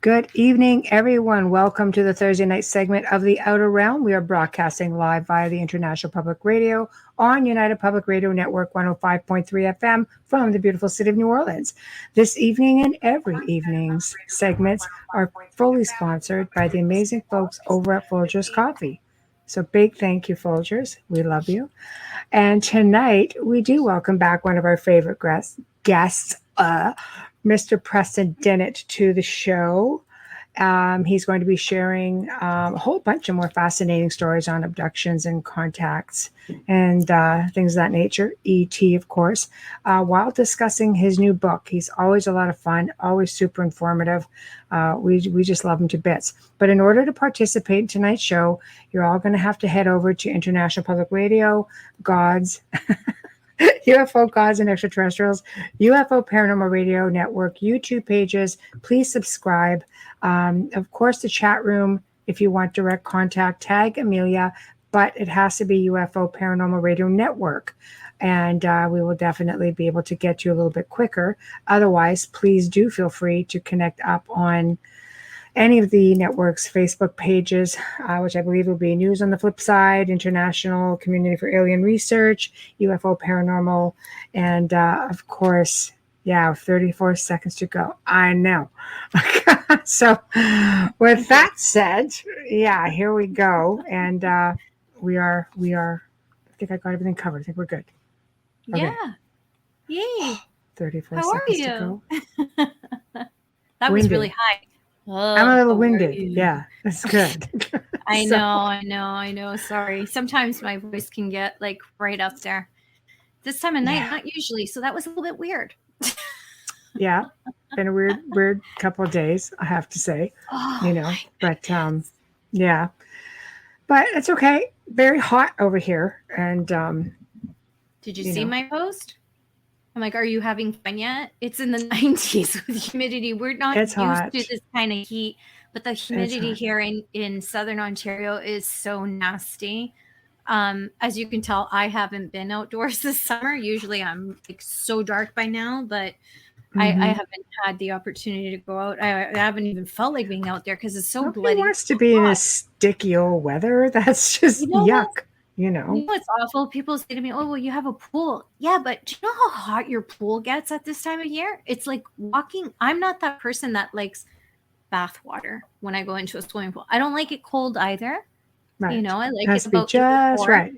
Good evening, everyone. Welcome to the Thursday night segment of The Outer Realm. We are broadcasting live via the International Public Radio on United Public Radio Network 105.3 FM from the beautiful city of New Orleans. This evening and every evening's segments are fully sponsored by the amazing folks over at Folgers Coffee. So big thank you, Folgers. We love you. And tonight we do welcome back one of our favorite guests, Mr. Preston Dennett, to the show. He's going to be sharing a whole bunch of more fascinating stories on abductions and contacts and things of that nature, ET, of course, while discussing his new book. He's always a lot of fun, always super informative. We just love him to bits. But in order to participate in tonight's show, you're all going to have to head over to International Public Radio, Gods, UFO Gods and Extraterrestrials, UFO Paranormal Radio Network, YouTube pages. Please subscribe. Of course, the chat room, if you want direct contact, tag Amelia, but it has to be UFO Paranormal Radio Network. And we will definitely be able to get you a little bit quicker. Otherwise, please do feel free to connect up on any of the network's Facebook pages, which I believe will be News on the Flip Side, International Community for Alien Research, UFO Paranormal, and of course, 34 seconds to go. I know. So with that said, here we go. And we are, I think I got everything covered. I think we're good. Okay. Yeah. Yay. 34 How seconds are you? to go. That was really high. I'm a little winded. Yeah, that's good. I know. Sorry. Sometimes my voice can get like right up there. This time of night, not usually. So that was a little bit weird. Yeah, been a weird couple of days, I have to say. But yeah, but it's okay. Very hot over here, and did you see my post? I'm like, are you having fun yet? It's in the 90s with humidity. We're not used to this kind of heat, but the humidity here in Southern Ontario is so nasty. As you can tell, I haven't been outdoors this summer. Usually I'm like so dark by now, but I haven't had the opportunity to go out. I haven't even felt like being out there because it's so bloody. Nobody wants to be in this sticky old weather. That's just yuck. You know it's awful. People say to me, oh, well, you have a pool. Yeah, but do you know how hot your pool gets at this time of year? It's like walking. I'm not that person that likes bath water when I go into a swimming pool. I don't like it cold either. Right. I like it about just 84. Right.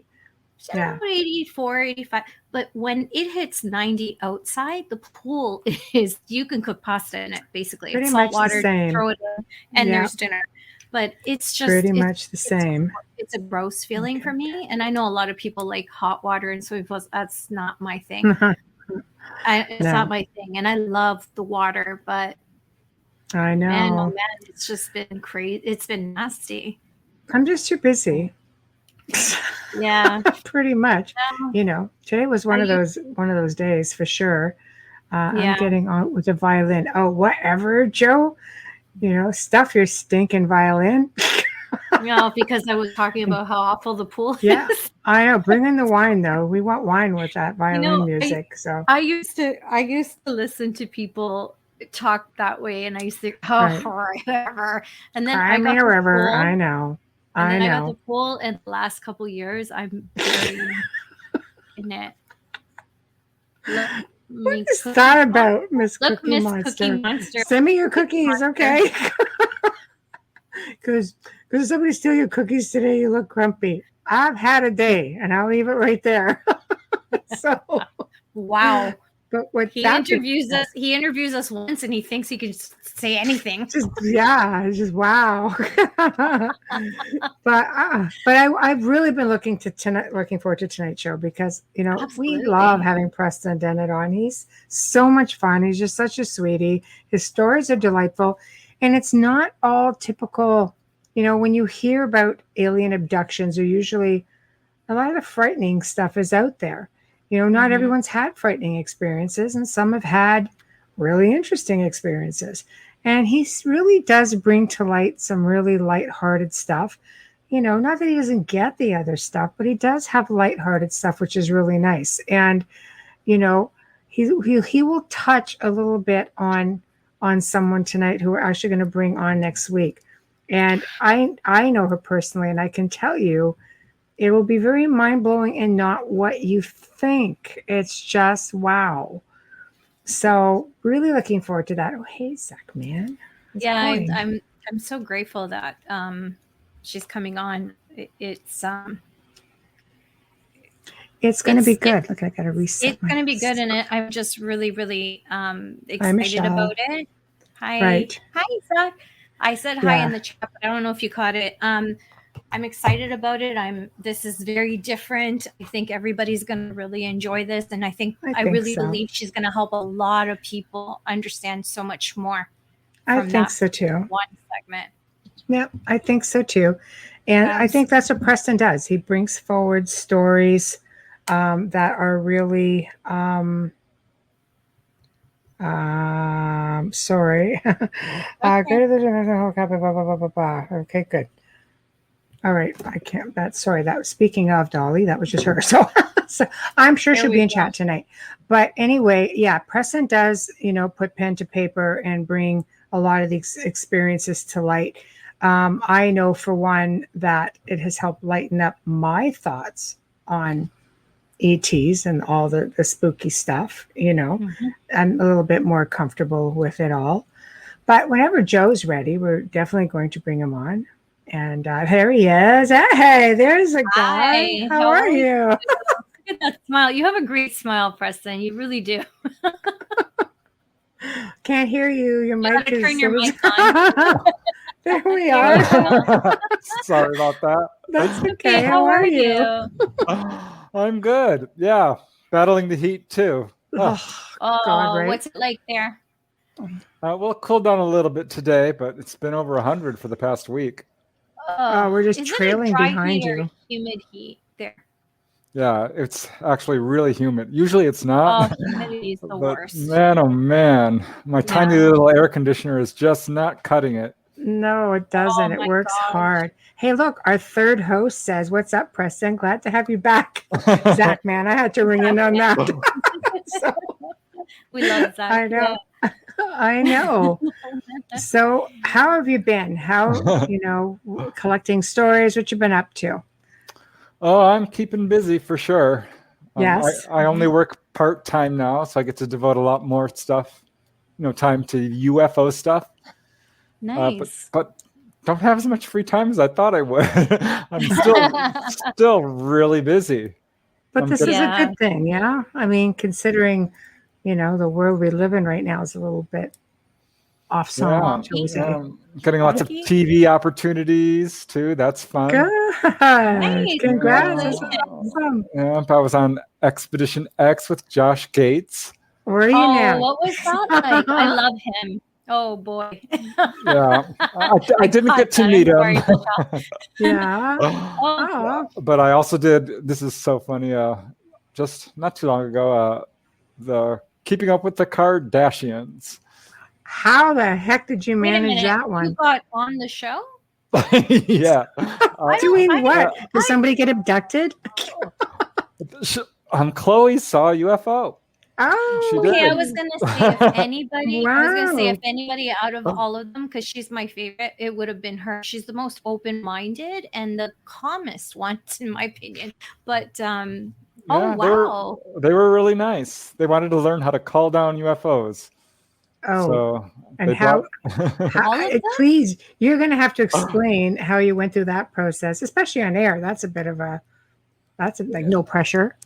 Yeah. 84, 85. But when it hits 90 outside, the pool is, you can cook pasta in it, basically. Pretty it's much salt water, the same. Throw it in, and there's dinner. But it's just pretty much the same. It's a gross feeling for me. And I know a lot of people like hot water and swimming pools. That's not my thing. It's not my thing. And I love the water, but I know. Man, oh man, it's just been crazy. It's been nasty. I'm just too busy. Yeah. Pretty much. Today was one of those days for sure. I'm getting on with the violin. Oh, whatever, Joe. Stuff your stinking violin. Because I was talking about how awful the pool is. Yeah, I know. Bring in the wine, though. We want wine with that violin music. I used to listen to people talk that way, and I used to whatever. And then I got the pool. I know. I got the pool, and the last couple years, I'm very in it. What is that about, Miss Cookie Monster? Send me your cookies, okay? Because somebody steal your cookies today, you look grumpy. I've had a day, and I'll leave it right there. So, wow. But what he interviews us once, and he thinks he can say anything. Just wow. But I've really been looking forward to tonight's show because we love having Preston Dennett on. He's so much fun. He's just such a sweetie. His stories are delightful, and it's not all typical. When you hear about alien abductions, or usually a lot of the frightening stuff is out there. Not everyone's had frightening experiences, and some have had really interesting experiences. And he really does bring to light some really lighthearted stuff. Not that he doesn't get the other stuff, but he does have lighthearted stuff, which is really nice. And, he will touch a little bit on on someone tonight who we're actually going to bring on next week. And I know her personally, and I can tell you it will be very mind-blowing and not what you think. It's just wow. So really looking forward to that. Oh, hey, Zach, man. I'm so grateful that she's coming on. It's going to be good. Look, I got to reset. It's going to be good, and I'm just really, really excited about it. Hi, right. Hi, Zach. I said hi in the chat, but I don't know if you caught it. I'm excited about it. This is very different. I think everybody's going to really enjoy this. And I really believe she's going to help a lot of people understand so much more. I think so too. One segment. Yeah, I think so too. And I think that's what Preston does. He brings forward stories that are really, sorry. Okay, good. All right, I can't. That was speaking of Dolly. That was just her. So I'm sure she'll be in chat tonight. But anyway, yeah, Preston does, put pen to paper and bring a lot of these experiences to light. I know for one that it has helped lighten up my thoughts on ETs and all the spooky stuff. I'm a little bit more comfortable with it all. But whenever Joe's ready, we're definitely going to bring him on. And there he is. Hey, there's a guy. Hi, how are you? Look at that smile. You have a great smile, Preston. You really do. Can't hear you. Your mic is. Turn your mic on. There we are. Sorry about that. That's okay. How are you? I'm good. Yeah, battling the heat too. Oh, God, right? What's it like there? Well, it cooled down a little bit today, but it's been over 100 for the past week. We're just trailing behind you. Humid heat there. Yeah, it's actually really humid. Usually it's not. Oh, humidity is the worst. Man, oh man, my tiny little air conditioner is just not cutting it. No, it doesn't. It works hard. Hey, look, our third host says, "What's up, Preston? Glad to have you back." Zach, man, I had to ring in on that. We love Zach. I know. I know. So how have you been? How, collecting stories, what you been up to? Oh, I'm keeping busy for sure. Yes. I only work part-time now, so I get to devote a lot more stuff, time to UFO stuff. Nice. But don't have as much free time as I thought I would. I'm still really busy. But this is a good thing, yeah? I mean, considering, the world we live in right now is a little bit off song. Getting lots of TV opportunities too. That's fun. Good. Nice. Congrats. That's awesome. Yeah, I was on Expedition X with Josh Gates. Where are you now? What was that like? I love him. Oh boy. Yeah, I didn't get to meet him. Yeah. But I also did. This is so funny. Just not too long ago, the Keeping Up with the Kardashians. How the heck did you manage that one? You got on the show? Yeah. Doing what? Did somebody get abducted? Chloe saw a UFO. Oh, okay. I was gonna say if anybody, out of all of them, because she's my favorite, it would have been her. She's the most open-minded and the calmest one, in my opinion. But wow, they were really nice. They wanted to learn how to call down UFOs. Oh, so and how please, you're going to have to explain how you went through that process, especially on air. That's like no pressure.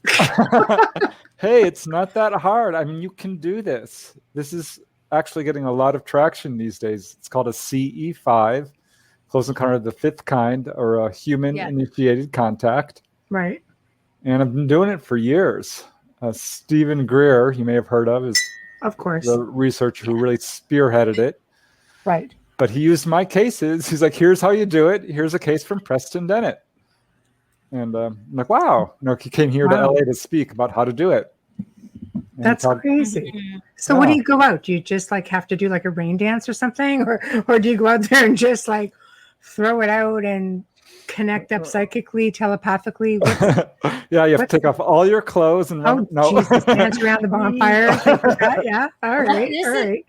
Hey, it's not that hard. I mean, you can do this. This is actually getting a lot of traction these days. It's called a CE5, close encounter of the fifth kind, or a human-initiated contact. Right. And I've been doing it for years. Stephen Greer, you may have heard of, is of course the researcher who really spearheaded it. Right. But he used my cases. He's like, here's how you do it. Here's a case from Preston Dennett. And I'm like, wow. He came here to LA to speak about how to do it. And that's crazy. So what do you go out? Do you just have to do a rain dance or something? Or do you go out there and just throw it out and connect up psychically, telepathically? Yeah, you have to take off all your clothes and run. Jesus, dance around the bonfire. Things like that. Yeah, all right.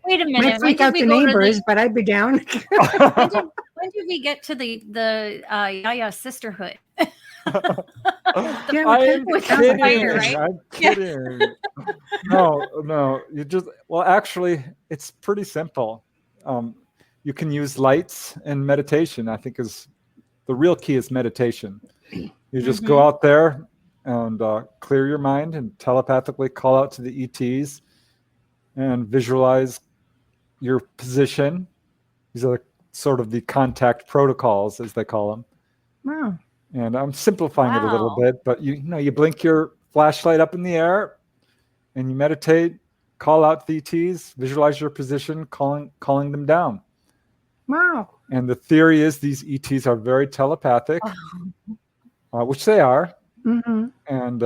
Wait a minute. Might freak out the neighbors, but I'd be down. When did we get to the Yaya sisterhood? Yeah, I'm kidding. Fire, right? I'm kidding. No. Actually, it's pretty simple. You can use lights and meditation. I think is the real key is meditation. You just go out there and clear your mind and telepathically call out to the ETs and visualize your position. These are sort of the contact protocols, as they call them. Wow. And I'm simplifying it a little bit, but you blink your flashlight up in the air and you meditate, call out the ETs, visualize your position, calling them down. Wow. And the theory is these ETs are very telepathic, which they are. Mm-hmm. And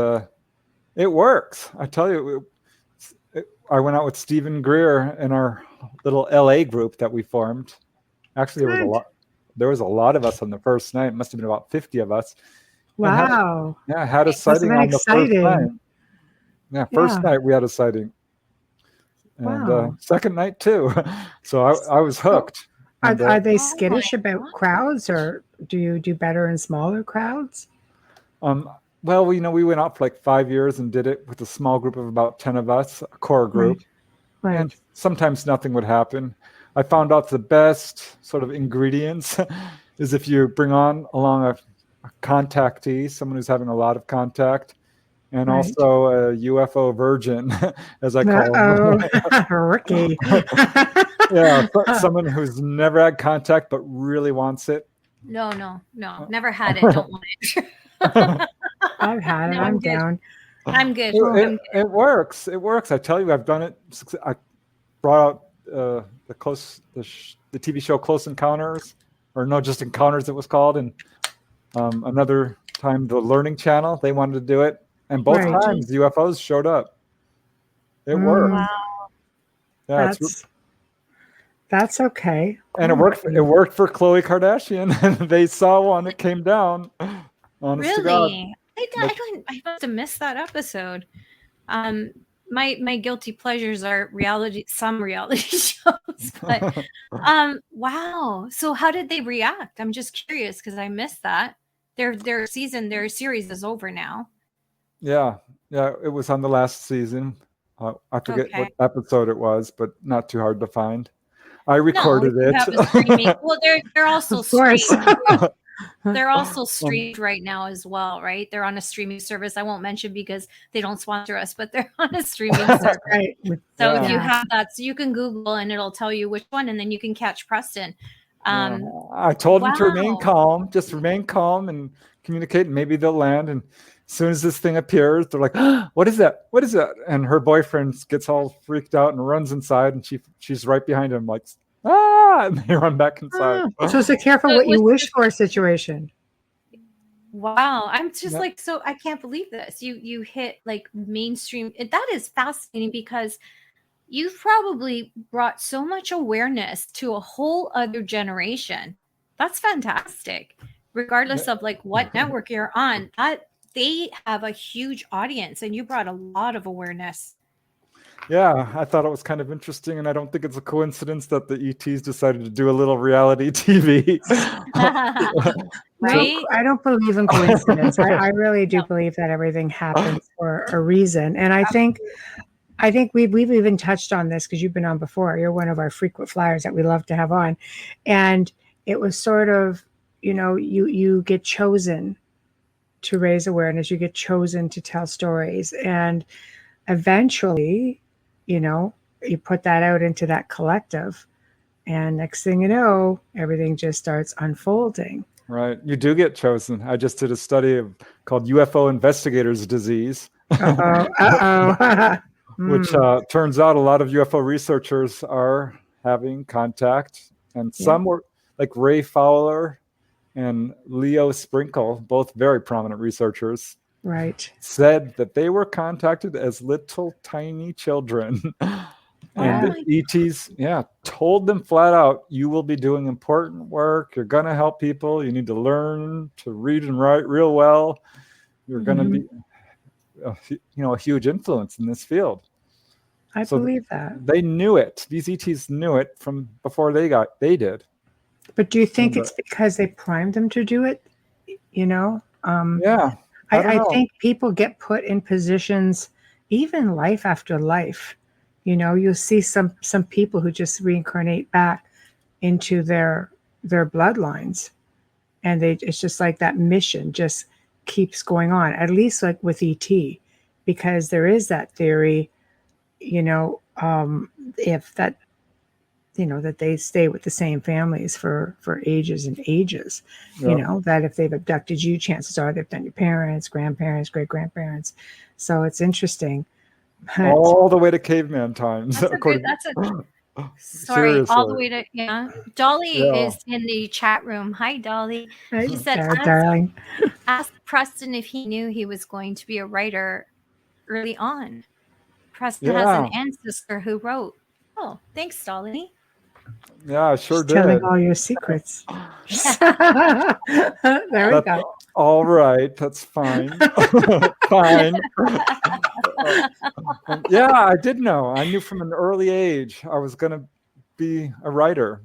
it works. I tell you, I went out with Stephen Greer in our little LA group that we formed. Actually, there was a lot of us on the first night. It must have been about 50 of us. Wow. I had a sighting on the first night. Yeah, first night we had a sighting. And second night too. So I was hooked. Are they skittish about crowds, or do you do better in smaller crowds? Well, we went out for like 5 years and did it with a small group of about 10 of us, a core group. Right. And sometimes nothing would happen. I found out the best sort of ingredients is if you bring along a contactee, someone who's having a lot of contact, and also a UFO virgin, as I call them. Ricky. Yeah, someone who's never had contact but really wants it. No. Never had it. Don't want it. I've had it. I'm down. I'm good. It works. It works. I tell you, I've done it. I brought out the TV show Close Encounters, or no, just Encounters it was called, and another time the Learning Channel, they wanted to do it, and both times the UFOs showed up. It worked. Wow. Yeah, that's okay. And it worked. It worked for Khloe Kardashian. They saw one. It came down. Honest to God. I must have missed that episode. My guilty pleasures are some reality shows. But wow. So how did they react? I'm just curious because I missed that. Their series is over now. Yeah. It was on the last season. I forget what episode it was, but not too hard to find. I recorded it. Well, they're also they're also streamed right now as well, right? They're on a streaming service. I won't mention because they don't sponsor us, but they're on a streaming service. Right. So if you have that, so you can Google and it'll tell you which one, and then you can catch Preston. I told them to remain calm, just remain calm and communicate, and maybe they'll land. And as soon as this thing appears, they're like, what is that? What is that? And her boyfriend gets all freaked out and runs inside, and she's right behind him, like, and they run back inside. So it's a careful what you wish for situation. Wow. I'm just so I can't believe this. You hit like mainstream. That is fascinating because you've probably brought so much awareness to a whole other generation. That's fantastic. Regardless of like what network you're on, they have a huge audience and you brought a lot of awareness. Yeah, I thought it was kind of interesting, and I don't think it's a coincidence that the ETs decided to do a little reality TV. Right? I don't believe in coincidence. I really do believe that everything happens for a reason. And I think we've even touched on this because you've been on before. You're one of our frequent flyers that we love to have on. And it was sort of, you get chosen to raise awareness. You get chosen to tell stories. And eventually, you put that out into that collective, and next thing you know, everything just starts unfolding. Right. You do get chosen. I just did a study called UFO Investigators Disease. Which turns out a lot of UFO researchers are having contact. And some were like Ray Fowler and Leo Sprinkle, both very prominent researchers. Right. Said that they were contacted as little tiny children. And the ETs, told them flat out, you will be doing important work. You're going to help people. You need to learn to read and write real well. You're going to be, a huge influence in this field. I believe that. They knew it. These ETs knew it from before they did. But do you think it's because they primed them to do it? I think people get put in positions, even life after life. You'll see some people who just reincarnate back into their bloodlines, and it's just like that mission just keeps going on. At least like with ET, because there is that theory, if that, that they stay with the same families for ages and ages. That if they've abducted you, chances are they've done your parents, grandparents, great grandparents. So it's interesting. All the way to caveman times. Sorry, all the way to Dolly is in the chat room. Hi, Dolly. She said, darling. Ask Preston if he knew he was going to be a writer early on. Preston has an ancestor who wrote. Oh, thanks, Dolly. Yeah, I sure did. Telling all your secrets. There we go. All right, that's fine. Fine. I did know. I knew from an early age I was going to be a writer.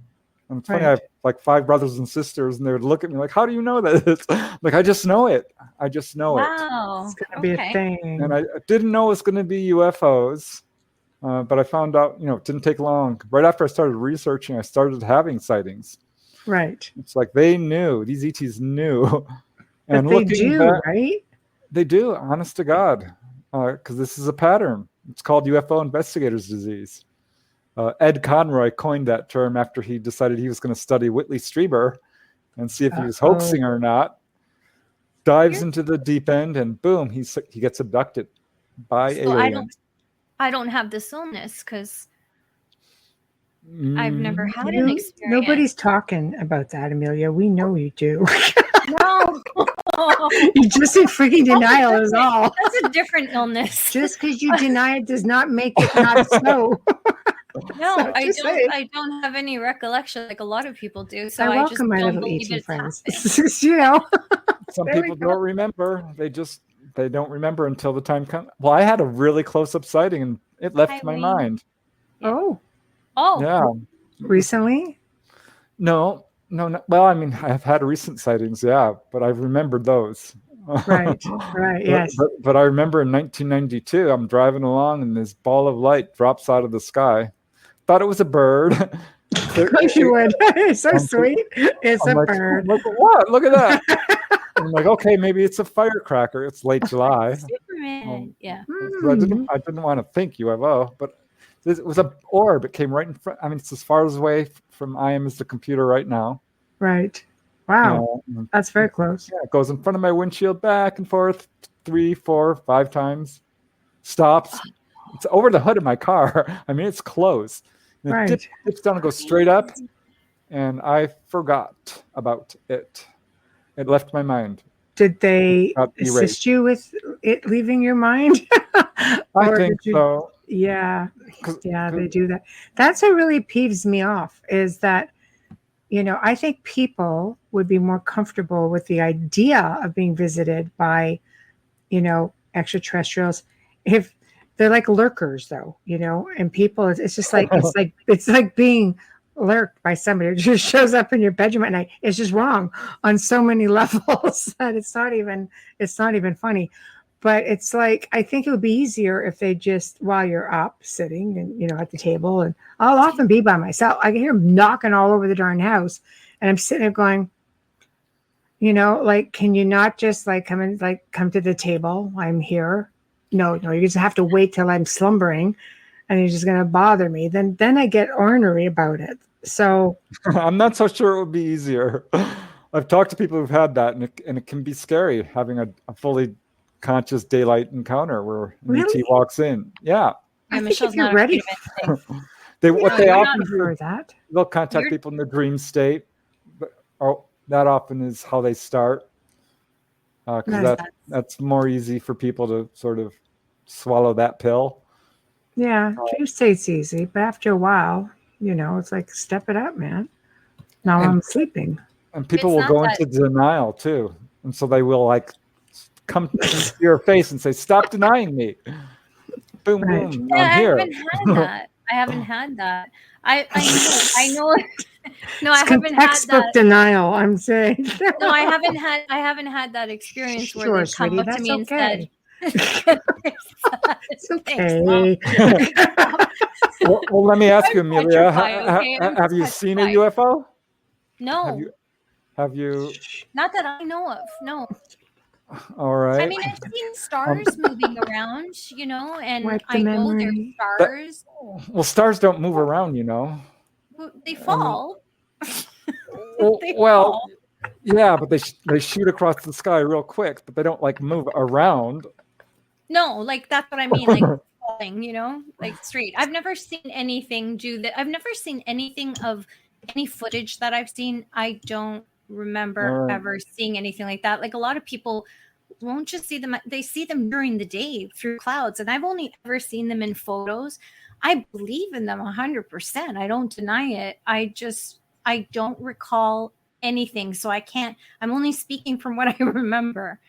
And it's funny, I have like 5 brothers and sisters, and they would look at me like, how do you know this? Like, I just know it. I just know it. Wow. It's going to be a thing. And I didn't know it was going to be UFOs. But I found out, it didn't take long. Right after I started researching, I started having sightings. Right. It's like they knew. These ETs knew. And but they do, right? They do, honest to God. Because this is a pattern. It's called UFO investigators disease. Ed Conroy coined that term after he decided he was going to study Whitley Strieber and see if he was hoaxing or not. Dives into the deep end, and boom, he gets abducted by aliens. I don't have this illness because I've never had an experience. Nobody's talking about that, Amelia. We know you do. No. You're just in freaking denial is all. That's a different illness. Just because you deny it does not make it not so. No, I don't have any recollection like a lot of people do. So I welcome just my don't little believe ET it's friends. Some people don't remember. They don't remember until the time comes. Well, I had a really close-up sighting, and it left my mind. Oh. Yeah. Recently? No. Well, I mean, I've had recent sightings, but I've remembered those. Right, yes. But I remember in 1992, I'm driving along, and this ball of light drops out of the sky. Thought it was a bird. You would. It's so sweet. It's a bird. Look at what? Look at that. I'm like, okay, maybe it's a firecracker. It's late July. Superman. So I didn't want to think UFO, but it was an orb. It came right in front. I mean, it's as far away from I am as the computer right now. Right. Wow. That's very close. Yeah, it goes in front of my windshield, back and forth 3, 4, 5 times. Stops. It's over the hood of my car. I mean, it's close. And it dips down and goes straight up. And I forgot about it. It left my mind. Did they assist you with it leaving your mind? I think so. Yeah, they do that. That's what really peeves me off is that, I think people would be more comfortable with the idea of being visited by, extraterrestrials if they're like lurkers, though, and people, it's just like, it's like being lurked by somebody who just shows up in your bedroom at night. It's just wrong on so many levels that it's not even funny. But it's like, I think it would be easier if they just, while you're up sitting and, at the table, and I'll often be by myself. I can hear them knocking all over the darn house, and I'm sitting there going, like, can you not just come to the table? I'm here. No, you just have to wait till I'm slumbering, and you're just going to bother me. Then I get ornery about it. So I'm not so sure it would be easier. I've talked to people who've had that, and it can be scary having a fully conscious daylight encounter where an ET walks in. Yeah. I think if you're ready. They often do that. They'll contact people in the dream state. But, that often is how they start. Because that's more easy for people to sort of swallow that pill. Yeah, you say it's easy, but after a while, it's like, step it up, man. Now I'm sleeping. And people will go into denial too. And so they will like come to your face and say, stop denying me. Boom, boom. Yeah, I'm here. I haven't had that. I know. No, I haven't had textbook that. denial, I'm saying. No, I haven't had that experience where they've come up to me and said, it's okay. Well, let me ask you, Amelia, have you seen a UFO? No. Have you? Not that I know of, no. All right. I mean, I've seen stars moving around, and I know they're stars. Well, stars don't move around, They fall. Well, yeah, but they shoot across the sky real quick, but they don't like move around. No, like that's what I mean, like falling, like straight. I've never seen anything do that. I've never seen anything of any footage that I've seen. I don't remember ever seeing anything like that. Like a lot of people won't just see them. They see them during the day through clouds, and I've only ever seen them in photos. I believe in them 100%. I don't deny it. I don't recall anything, so I can't. I'm only speaking from what I remember.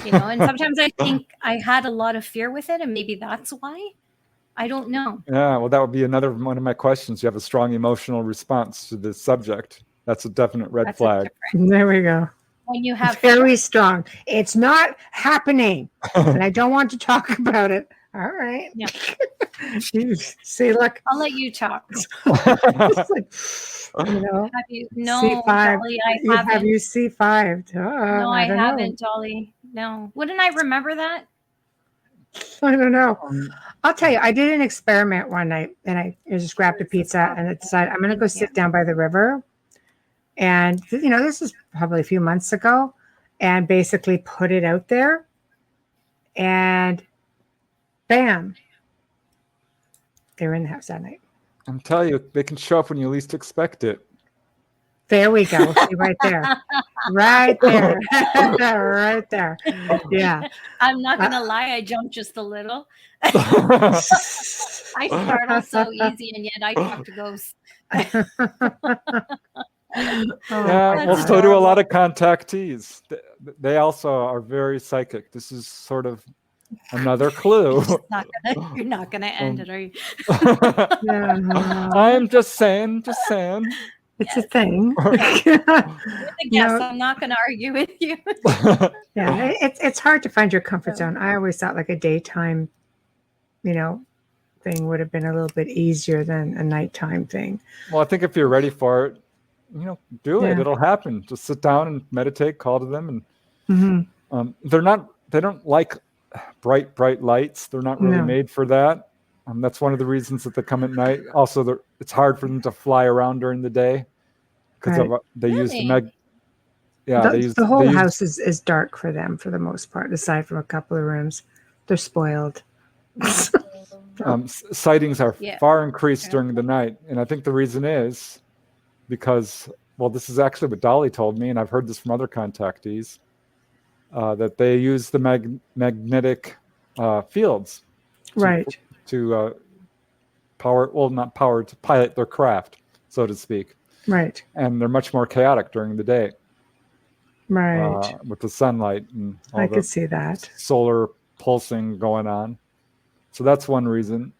And sometimes I think I had a lot of fear with it, and maybe that's why. I don't know. Yeah, well, that would be another one of my questions. You have a strong emotional response to this subject. That's a definite red flag. There we go. When you have very strong. It's not happening, and I don't want to talk about it. All right. Yeah. See, look. I'll let you talk. Have you? No, C5. Dolly, I haven't. Have you C5'd? No, I haven't, Dolly. No. Wouldn't I remember that? I don't know. I'll tell you, I did an experiment one night, and I just grabbed a pizza and I decided I'm going to go sit down by the river. And, this is probably a few months ago, and basically put it out there. And bam, they were in the house that night. I'm telling you, they can show up when you least expect it. There we go. See, right there. Right there. Right there. Yeah. I'm not going to lie. I jumped just a little. I startle so easy, and yet I talk to ghosts. Yeah, well, so do a lot of contactees. They also are very psychic. This is sort of another clue. You're not gonna end it, are you? I'm just saying. It's a thing. Yes, I'm not going to argue with you. Yeah, it's hard to find your comfort zone. I always thought like a daytime, thing would have been a little bit easier than a nighttime thing. Well, I think if you're ready for it, do it. It'll happen. Just sit down and meditate, call to them, and they don't like bright lights. They're not really made for that. That's one of the reasons that they come at night. Also, it's hard for them to fly around during the day because they use the the whole house is dark for them for the most part, aside from a couple of rooms. They're spoiled. Sightings are far increased during the night, and I think the reason is because, well, this is actually what Dolly told me, and I've heard this from other contactees, that they use the magnetic fields to to pilot their craft, so to speak. Right. And they're much more chaotic during the day. Right. With the sunlight and all I could see that. Solar pulsing going on. So that's one reason.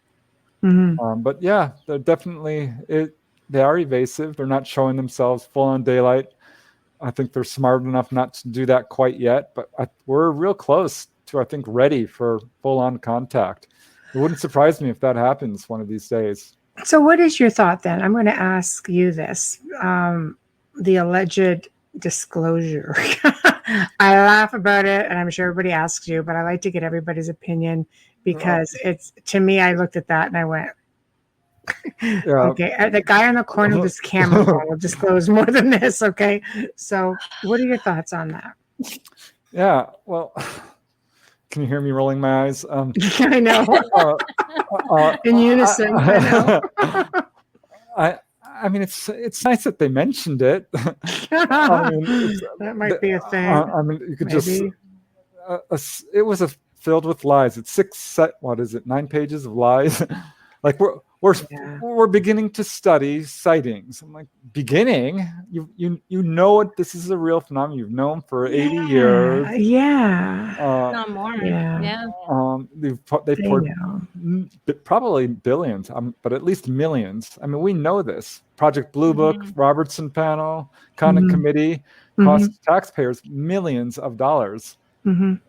Mm-hmm. But yeah, they're definitely, they are evasive. They're not showing themselves full on daylight. I think they're smart enough not to do that quite yet, but we're real close to, I think, ready for full on contact. It wouldn't surprise me if that happens one of these days. So what is your thought then? I'm going to ask you this. The alleged disclosure. I laugh about it, and I'm sure everybody asks you, but I like to get everybody's opinion because it's, to me, I looked at that and I went, okay, the guy on the corner of this camera will disclose more than this, okay? So what are your thoughts on that? Yeah, well, can you hear me rolling my eyes? I know. In unison, I know. I mean, it's nice that they mentioned it. That might be a thing. I mean, you could maybe. It was a filled with lies. It's 9 pages of lies. Like we're beginning to study sightings. I'm like, beginning? You know what? This is a real phenomenon. You've known for 80 years. Yeah. Not more. Yeah. They poured probably billions, but at least millions. I mean, we know this. Project Blue Book, Robertson Panel, Condon Committee cost taxpayers millions of dollars.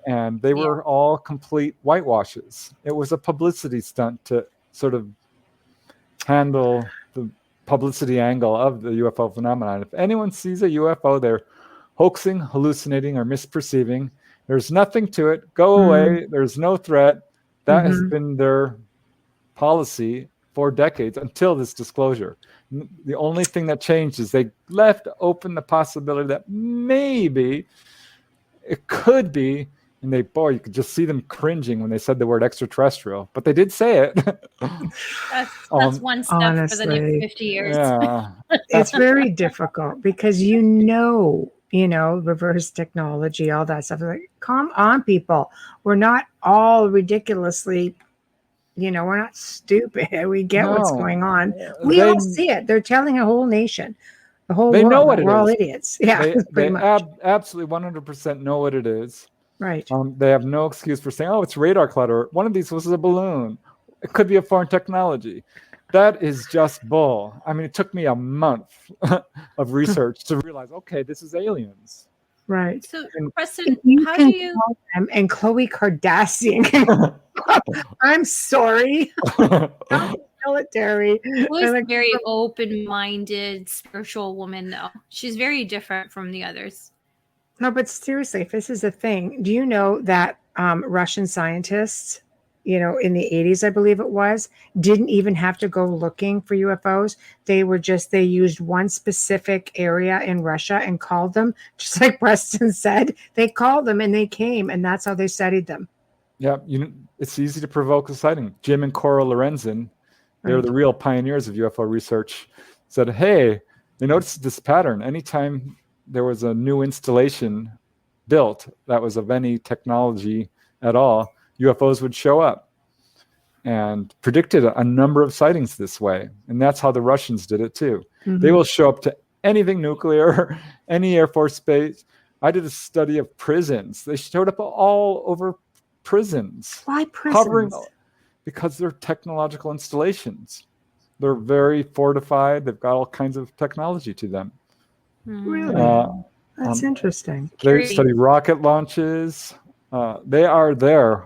And they were all complete whitewashes. It was a publicity stunt to sort of handle the publicity angle of the UFO phenomenon. If anyone sees a UFO, they're hoaxing, hallucinating, or misperceiving. There's nothing to it. Go away. There's no threat. That has been their policy for decades until this disclosure. The only thing that changed is they left open the possibility that maybe it could be, and you could just see them cringing when they said the word extraterrestrial, but they did say it. That's one step honestly, for the next 50 years. Yeah. It's very difficult because reverse technology, all that stuff. Like, come on, people. We're not all ridiculously, we're not stupid. We get what's going on. We all see it. They're telling a whole nation. The whole world, know what we're all idiots. Yeah, they absolutely 100% know what it is. Right. They have no excuse for saying, "Oh, it's radar clutter. One of these was a balloon. It could be a foreign technology." That is just bull. I mean, it took me a month of research to realize, okay, this is aliens. Right. So, Preston, how do you? And Khloe Kardashian. I'm sorry. Military. Khloe's a very open-minded, spiritual woman, though. She's very different from the others. No, but seriously, if this is a thing, do you know that Russian scientists, in the 80s, I believe it was, didn't even have to go looking for UFOs. They used one specific area in Russia and called them, just like Preston said. They called them and they came, and that's how they studied them. Yeah, it's easy to provoke a sighting. Jim and Cora Lorenzen, they're the real pioneers of UFO research, said, hey, they noticed this pattern. Anytime there was a new installation built that was of any technology at all, UFOs would show up, and predicted a number of sightings this way. And that's how the Russians did it too. They will show up to anything nuclear, any Air Force base. I did a study of prisons. They showed up all over prisons. Why prisons? Because they're technological installations. They're very fortified. They've got all kinds of technology to them. Really? That's interesting. They study rocket launches. They are there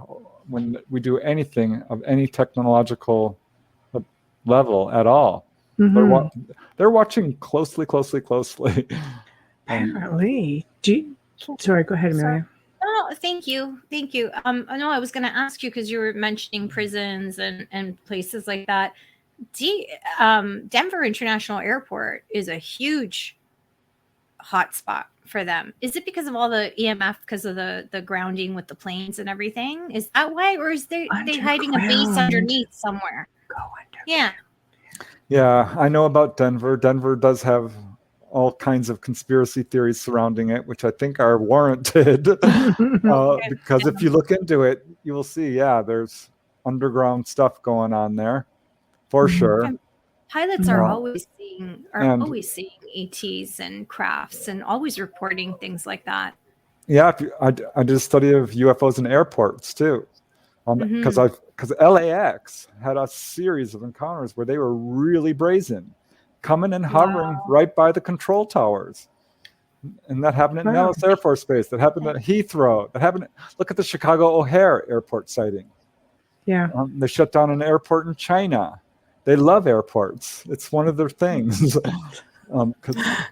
when we do anything of any technological level at all. They're watching closely. Apparently. Sorry, go ahead, Amelia. Oh, thank you. No, I was going to ask you because you were mentioning prisons and places like that. Denver International Airport is a huge hotspot for them. Is it because of all the EMF, because of the grounding with the planes and everything? Is that why, or is they hiding a base underneath somewhere? Yeah, I know about Denver. Denver does have all kinds of conspiracy theories surrounding it, which I think are warranted. Because if you look into it, you will see, there's underground stuff going on there, for sure. Pilots are always seeing ETs and crafts and always reporting things like that. Yeah, I did a study of UFOs in airports too, because LAX had a series of encounters where they were really brazen, coming and hovering right by the control towers, and that happened at Nellis Air Force Base. That happened at Heathrow. Look at the Chicago O'Hare Airport sighting. Yeah, they shut down an airport in China. They love airports. It's one of their things. A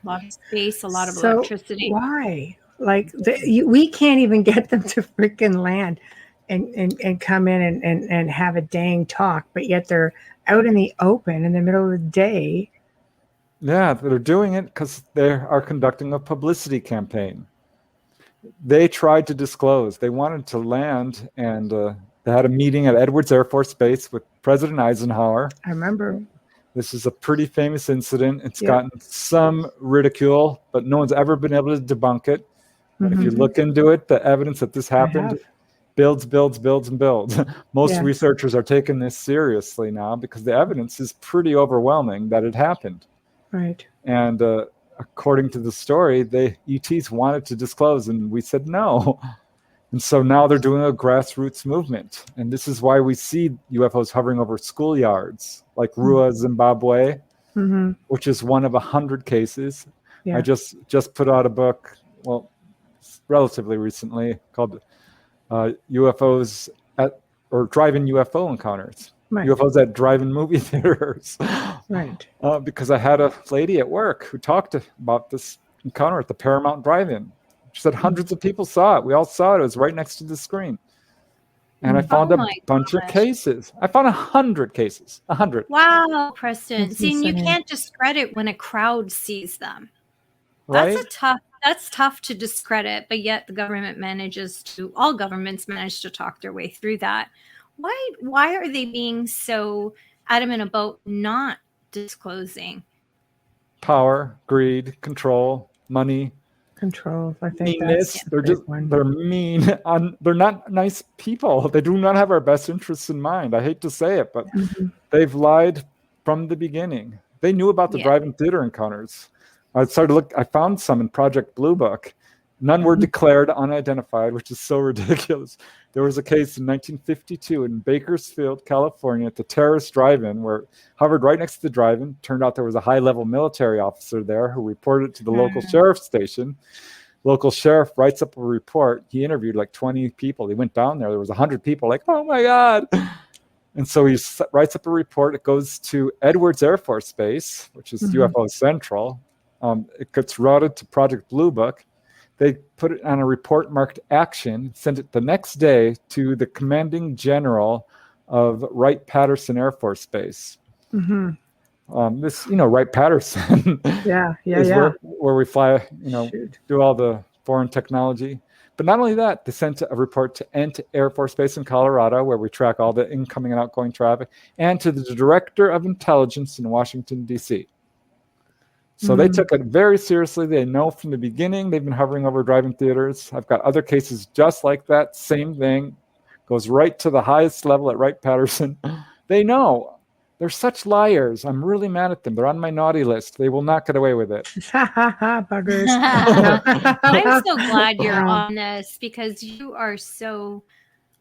lot of space, a lot of electricity. Why? Like we can't even get them to freaking land and come in and have a dang talk, but yet they're out in the open in the middle of the day. Yeah, they're doing it because they are conducting a publicity campaign. They tried to disclose. They wanted to land, and they had a meeting at Edwards Air Force Base with President Eisenhower. I remember. This is a pretty famous incident. It's gotten some ridicule, but no one's ever been able to debunk it. And if you look into it, the evidence that this happened builds, and builds. Most researchers are taking this seriously now because the evidence is pretty overwhelming that it happened. Right. And according to the story, the ETs wanted to disclose, and we said no. And so now they're doing a grassroots movement. And this is why we see UFOs hovering over schoolyards, like Rua, Zimbabwe, which is one of 100 cases. Yeah. I just put out a book, relatively recently, called UFOs or drive-in UFO encounters. Right. UFOs at drive-in movie theaters. Right. Because I had a lady at work who talked about this encounter at the Paramount Drive-In. She said hundreds of people saw it. We all saw it. It was right next to the screen. And I found a bunch of cases. I found 100 cases. 100. Wow, Preston. See, and you can't discredit when a crowd sees them. Right? That's tough to discredit, but yet the government all governments manage to talk their way through that. Why are they being so adamant about not disclosing? Power, greed, control, money. Control. I think meanness. They're mean. They're not nice people. They do not have our best interests in mind. I hate to say it, but they've lied from the beginning. They knew about the drive-in theater encounters. I started to look. I found some in Project Blue Book. None were declared unidentified, which is so ridiculous. There was a case in 1952 in Bakersfield, California, at the Terrace Drive-In, where it hovered right next to the drive-in. Turned out there was a high-level military officer there who reported it to the local sheriff's station. Local sheriff writes up a report. He interviewed like 20 people. He went down there. There was 100 people like, oh, my God. And so he writes up a report. It goes to Edwards Air Force Base, which is UFO Central. It gets routed to Project Blue Book. They put it on a report marked action, sent it the next day to the commanding general of Wright-Patterson Air Force Base. This, Wright-Patterson is where we fly, do all the foreign technology. But not only that, they sent a report to Ent Air Force Base in Colorado, where we track all the incoming and outgoing traffic, and to the Director of Intelligence in Washington, D.C. So they took it very seriously. They know from the beginning they've been hovering over drive-in theaters. I've got other cases just like that. Same thing. Goes right to the highest level at Wright-Patterson. They know. They're such liars. I'm really mad at them. They're on my naughty list. They will not get away with it. Buggers. I'm so glad you're honest, because you are so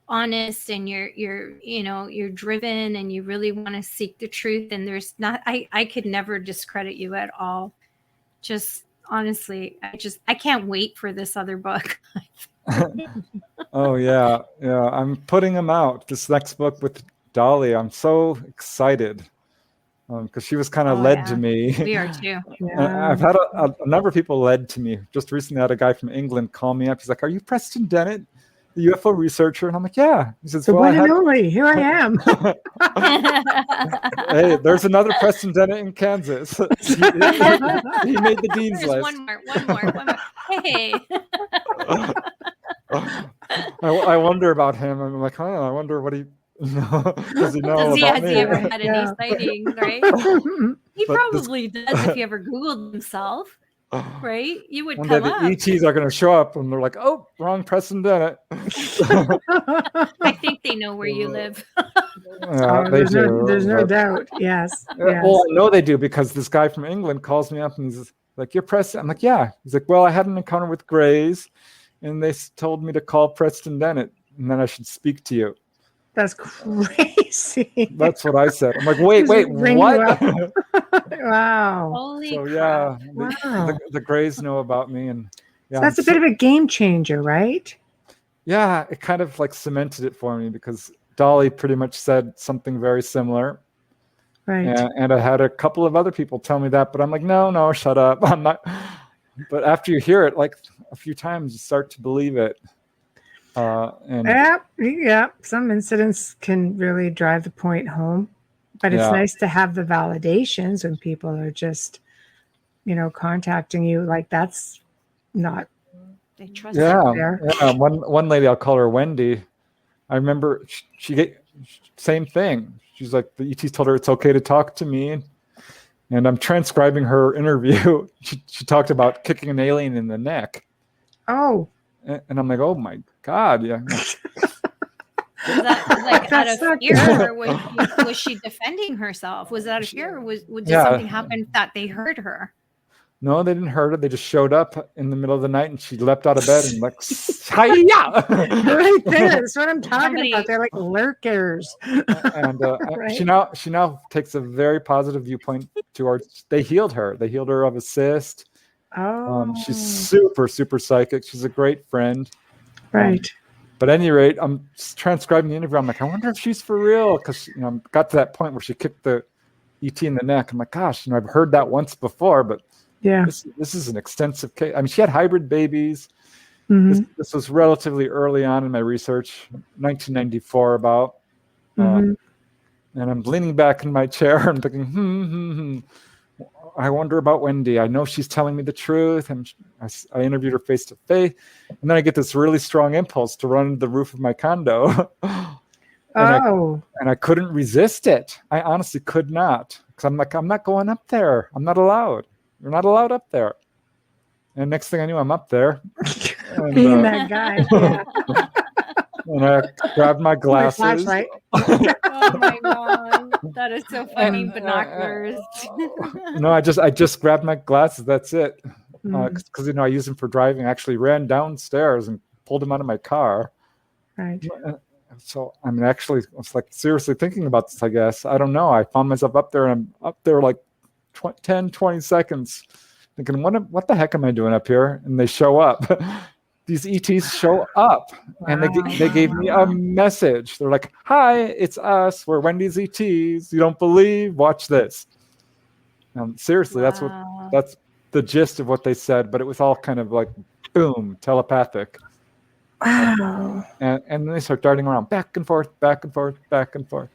honest, and you're driven, and you really want to seek the truth, and there's not I could never discredit you at all. Just honestly, I can't wait for this other book. Oh yeah I'm putting them out, this next book with Dolly. I'm so excited because she was kind of led to me. We are too. I've had a number of people led to me. Just recently I had a guy from England call me up. He's like, are you Preston Dennett, the UFO researcher? And I'm like, yeah. He says, the one and only. Here I am. Hey, there's another Preston Dennett in Kansas. He made the dean's list. One more. Hey. I wonder about him. I'm like, I wonder what he, does he know about me? Has he ever had any sightings, right? He probably does if he ever Googled himself. Right? You would one come day up. The ETs are going to show up and they're like, oh, wrong Preston Dennett. I think they know where you live. They do. There's no doubt. Yes. Well, I know they do, because this guy from England calls me up and he's like, you're Preston? I'm like, yeah. He's like, well, I had an encounter with Grays and they told me to call Preston Dennett and then I should speak to you. That's crazy. That's what I said. I'm like, wait, what? Wow. Holy crap. Wow. The Grays know about me. And so that's a bit of a game changer, right? Yeah, it kind of like cemented it for me, because Dolly pretty much said something very similar. Right. And I had a couple of other people tell me that, but I'm like, no, shut up. I'm not. But after you hear it like a few times, you start to believe it. Yeah. Some incidents can really drive the point home, but it's nice to have the validations when people are just, contacting you. Like, that's not. They trust. Yeah. One lady, I'll call her Wendy. I remember she same thing. She's like, the ETs told her it's okay to talk to me, and I'm transcribing her interview. She talked about kicking an alien in the neck. Oh. And I'm like, oh my God, yeah. Was that like out of fear, or was she defending herself? Was it out of fear, or did something happen that they heard her? No, they didn't hurt her. They just showed up in the middle of the night, and she leapt out of bed and like, hi-ya! Right there. That's what I'm talking about. They're like lurkers. And right. she now takes a very positive viewpoint towards. They healed her. They healed her of a cyst. Oh. She's super, super psychic. She's a great friend. Right. But at any rate, I'm transcribing the interview. I'm like, I wonder if she's for real, because got to that point where she kicked the ET in the neck. I'm like, gosh, I've heard that once before, but. Yeah, this is an extensive case. I mean, she had hybrid babies. Mm-hmm. This was relatively early on in my research, 1994 about. And I'm leaning back in my chair and thinking, I wonder about Wendy. I know she's telling me the truth. And I interviewed her face to face. And then I get this really strong impulse to run to the roof of my condo. And I couldn't resist it. I honestly could not. Because I'm like, I'm not going up there. I'm not allowed. You're not allowed up there. And next thing I knew, I'm up there. And, being that guy. Yeah. And I grabbed my glasses. Oh my God. That is so funny. Binoculars. No, I just grabbed my glasses. That's it. Because I use them for driving. I actually ran downstairs and pulled them out of my car. Right. So I was like seriously thinking about this, I guess. I don't know. I found myself up there, and I'm up there like 10, 20 seconds thinking, what the heck am I doing up here? And they show up. These ETs show up. And they gave me a message. They're like, hi, it's us. We're Wendy's ETs. You don't believe? Watch this. Seriously, that's the gist of what they said, but it was all kind of like, boom, telepathic. Wow. And then they start darting around back and forth, back and forth, back and forth.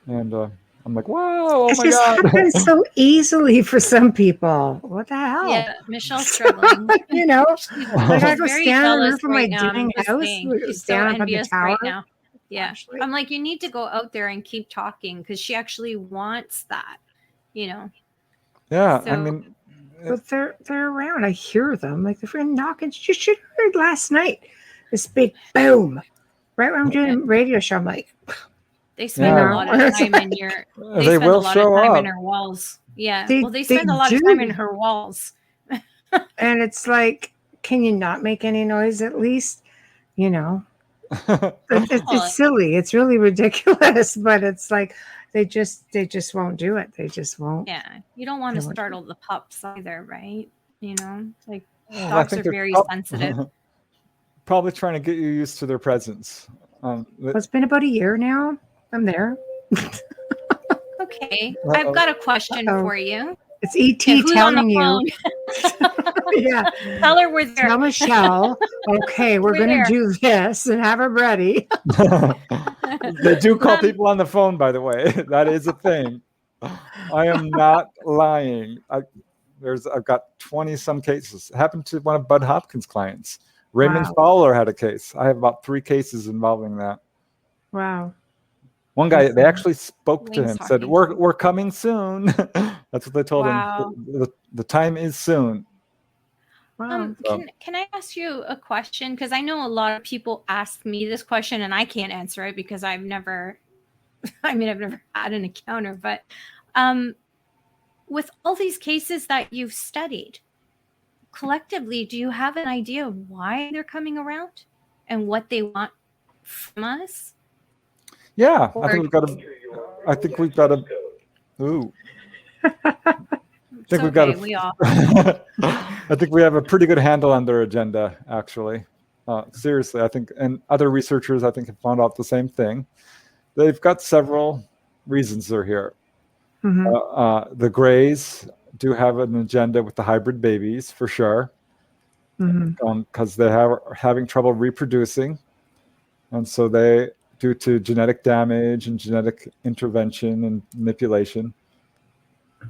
And I'm like, whoa, oh my God. It happens so easily for some people. What the hell? Yeah, Michelle's struggling. Like I go stand on the roof of my dreaming house. She's so envious right now. Yeah. Actually. I'm like, you need to go out there and keep talking, because she actually wants that, Yeah, So, I mean. But they're around. I hear them. Like they're knocking. You should have heard last night. This big boom. Right when I'm doing a radio show, I'm like, they spend a lot of time in your. They spend a lot of time in her walls. Yeah. They spend a lot of time in her walls. And it's like, can you not make any noise at least? It's silly. It's really ridiculous. But it's like they just won't do it. They just won't. Yeah. You don't want to startle the pups either, right? Like dogs are very sensitive. Probably trying to get you used to their presence. It's been about a year now. I'm there. Okay. I've got a question for you. It's ET telling you. Yeah. Tell her we're there. Tell Michelle, okay, we're going to do this and have her ready. They do call people on the phone, by the way. That is a thing. I am not lying. I've got 20 some cases. It happened to one of Bud Hopkins' clients. Raymond Fowler had a case. I have about 3 cases involving that. Wow. One guy, they actually spoke to him, said, we're coming soon. That's what they told him. The time is soon. Wow. Can I ask you a question? Because I know a lot of people ask me this question and I can't answer it because I've never had an encounter. But with all these cases that you've studied, collectively, do you have an idea of why they're coming around and what they want from us? Yeah, I think we've got to. Ooh. I think we have a pretty good handle on their agenda, actually. Seriously, I think, and other researchers, I think, have found out the same thing. They've got several reasons they're here. Mm-hmm. The Greys do have an agenda with the hybrid babies, for sure, because they are having trouble reproducing. And so they, due to genetic damage and genetic intervention and manipulation.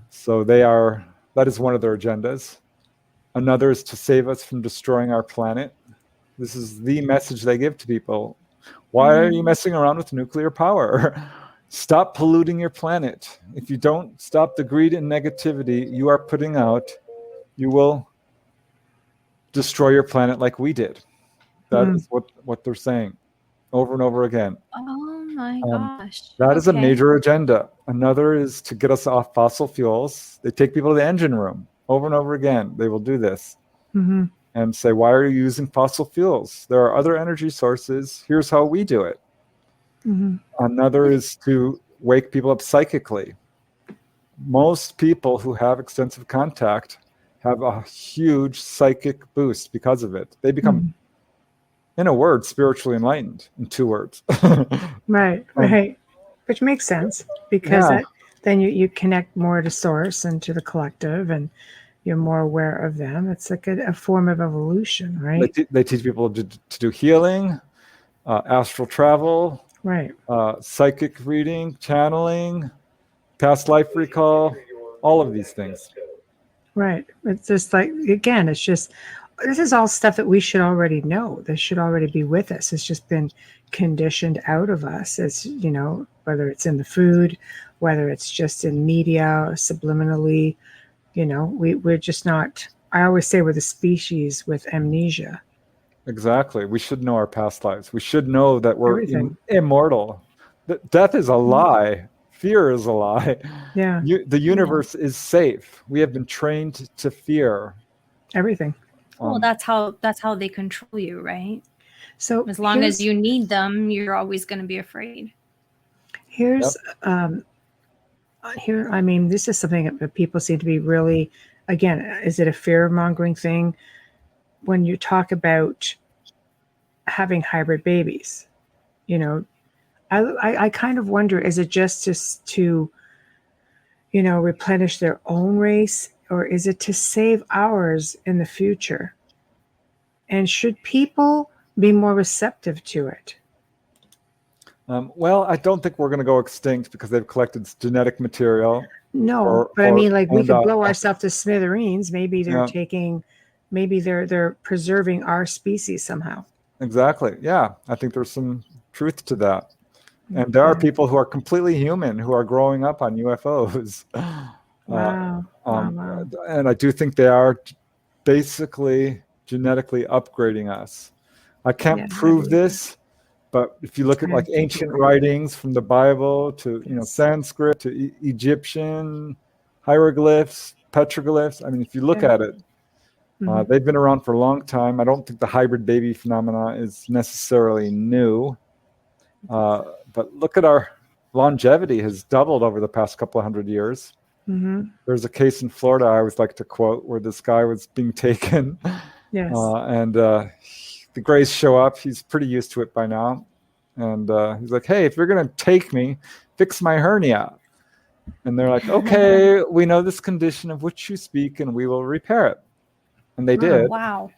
So that is one of their agendas. Another is to save us from destroying our planet. This is the message they give to people. Why are you messing around with nuclear power? Stop polluting your planet. If you don't stop the greed and negativity you are putting out, you will destroy your planet like we did. That is what they're saying. over and over again. Oh my gosh. That is a major agenda. Another is to get us off fossil fuels. They take people to the engine room over and over again. They will do this and say, why are you using fossil fuels? There are other energy sources. Here's how we do it. Another is to wake people up psychically. Most people who have extensive contact have a huge psychic boost because of it. They become, in a word, spiritually enlightened, in 2 words. Right. Which makes sense, because then you connect more to source and to the collective, and you're more aware of them. It's like a form of evolution, right? They teach people to do healing, astral travel, psychic reading, channeling, past life recall, all of these things. Right. It's just like, again, it's just, this is all stuff that we should already know. This should already be with us. It's just been conditioned out of us, as you know, whether it's in the food, whether it's just in media, subliminally, you know, we're just not, I always say we're the species with amnesia. Exactly. We should know our past lives. We should know that we're immortal. Death is a lie. Fear is a lie. Yeah. The universe is safe. We have been trained to fear everything. Well, that's how they control you, right? So as long as you need them, you're always going to be afraid. Here's I mean, this is something that people seem to be really, again, is it a fear-mongering thing? When you talk about having hybrid babies, you know, I kind of wonder, is it just to, you know, replenish their own race, or is it to save ours in the future? And should people be more receptive to it? Well, I don't think we're going to go extinct because they've collected genetic material. No, but I mean, like, we could blow ourselves to smithereens. Maybe they're maybe they're preserving our species somehow. Exactly. Yeah, I think there's some truth to that. And there are people who are completely human who are growing up on UFOs. Wow. And I do think they are basically genetically upgrading us. I can't prove this, but if you look at like ancient writings from the Bible to Sanskrit to Egyptian hieroglyphs, petroglyphs, I mean, if you look at it, they've been around for a long time. I don't think the hybrid baby phenomena is necessarily new. But look at our longevity has doubled over the past couple of hundred years. There's a case in Florida I always like to quote where this guy was being taken. And the Greys show up. He's pretty used to it by now. And he's like, hey, if you're going to take me, fix my hernia. And they're like, okay, we know this condition of which you speak and we will repair it. And they did. Wow.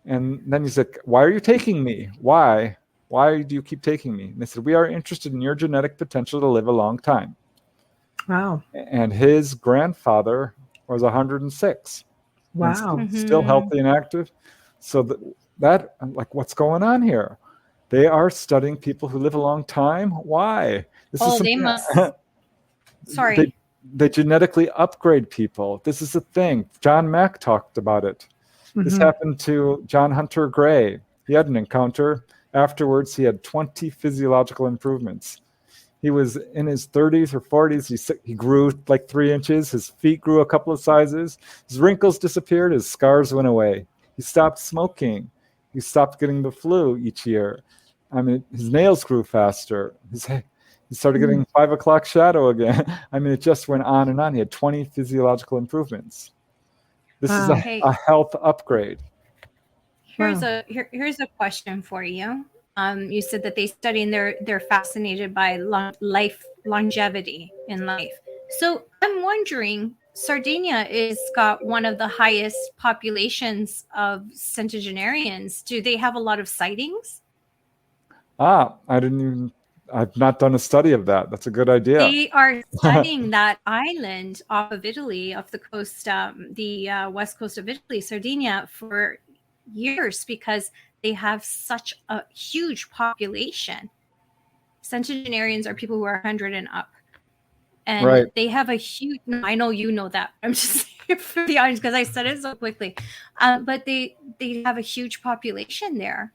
And then he's like, why are you taking me? Why? Why do you keep taking me? And they said, we are interested in your genetic potential to live a long time. Wow. And his grandfather was 106. Wow. Still healthy and active. So that, I'm like, what's going on here? They are studying people who live a long time. Why? They must. Sorry. They genetically upgrade people. This is a thing. John Mack talked about it. This happened to John Hunter Gray. He had an encounter. Afterwards, he had 20 physiological improvements. He was in his 30s or 40s. He grew like 3 inches. His feet grew a couple of sizes. His wrinkles disappeared. His scars went away. He stopped smoking. He stopped getting the flu each year. I mean, his nails grew faster. He started getting 5 o'clock shadow again. I mean, it just went on and on. He had 20 physiological improvements. This is a health upgrade. Here's a question for you. You said that they study and they're fascinated by longevity in life. So I'm wondering, Sardinia is got one of the highest populations of centenarians. Do they have a lot of sightings? I've not done a study of that. That's a good idea. They are studying that island off of Italy, off the coast, the west coast of Italy, Sardinia, for years because they have such a huge population. Centenarians are people who are 100 and up. And they have a huge, I know you know that. I'm just saying for the audience because I said it so quickly. But they have a huge population there.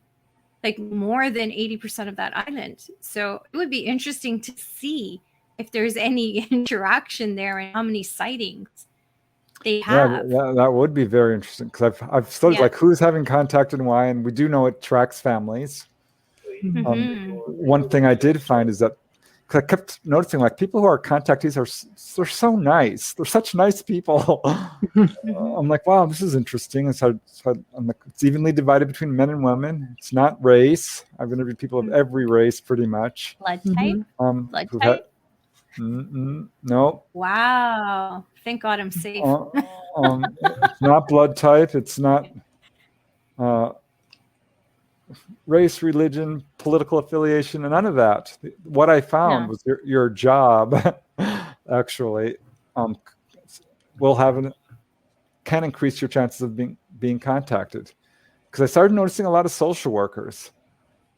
like more than 80% of that island. So it would be interesting to see if there's any interaction there and how many sightings they have. Yeah, that would be very interesting, because I've studied like who's having contact and why, and we do know it tracks families. One thing I did find is that, because I kept noticing like people who are contactees they're so nice. They're such nice people. I'm like, wow, this is interesting. And so I'm like, it's evenly divided between men and women. It's not race. I've interviewed people of every race pretty much. Blood type? Blood type? No. Wow. Thank God I'm safe. It's not blood type. It's not race, religion, political affiliation, and none of that. What I found was your job actually can increase your chances of being contacted. Because I started noticing a lot of social workers.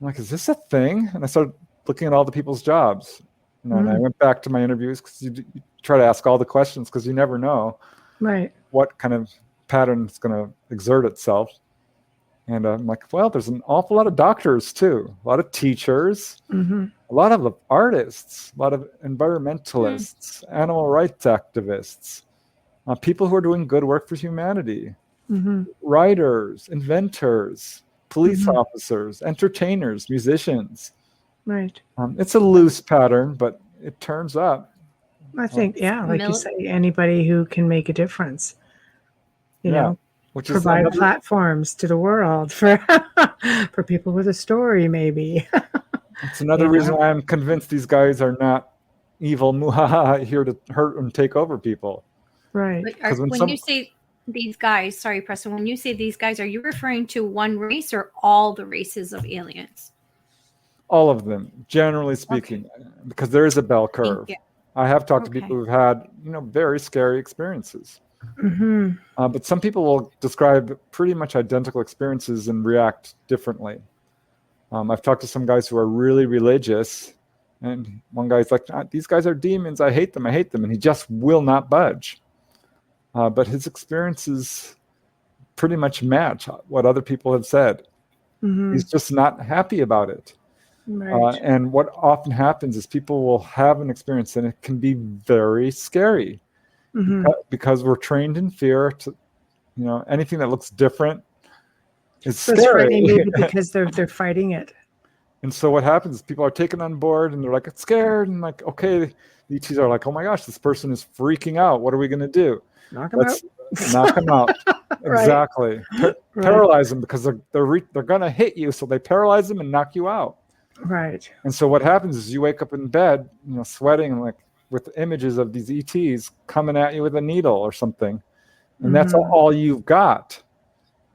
I'm like, is this a thing? And I started looking at all the people's jobs. And I went back to my interviews, because you try to ask all the questions, because you never know what kind of pattern is going to exert itself. And I'm like, well, there's an awful lot of doctors too, a lot of teachers, a lot of artists, a lot of environmentalists, animal rights activists, people who are doing good work for humanity, writers, inventors, police officers, entertainers, musicians. Right. It's a loose pattern, but it turns up. I think, like you say, anybody who can make a difference, you know, which provide platforms to the world for people with a story, maybe. It's another reason why I'm convinced these guys are not evil muhaha here to hurt and take over people. Right. When you say these guys, sorry, Preston, when you say these guys, are you referring to one race or all the races of aliens? All of them, generally speaking, because there is a bell curve. I have talked to people who've had, very scary experiences. But some people will describe pretty much identical experiences and react differently. I've talked to some guys who are really religious, and one guy's like, these guys are demons. I hate them. And he just will not budge. But his experiences pretty much match what other people have said. He's just not happy about it. Right. And what often happens is people will have an experience, and it can be very scary because we're trained in fear. To, anything that looks different is scary. Maybe because they're fighting it. And so what happens is people are taken on board, and they're like, it's scared, and like, okay, the ETs are like, oh my gosh, this person is freaking out. What are we going to do? Knock them out. Knock them out. Exactly. Paralyze them, because they're going to hit you, so they paralyze them and knock you out. Right. And so what happens is you wake up in bed, sweating, and like with images of these ETs coming at you with a needle or something, and that's all you've got.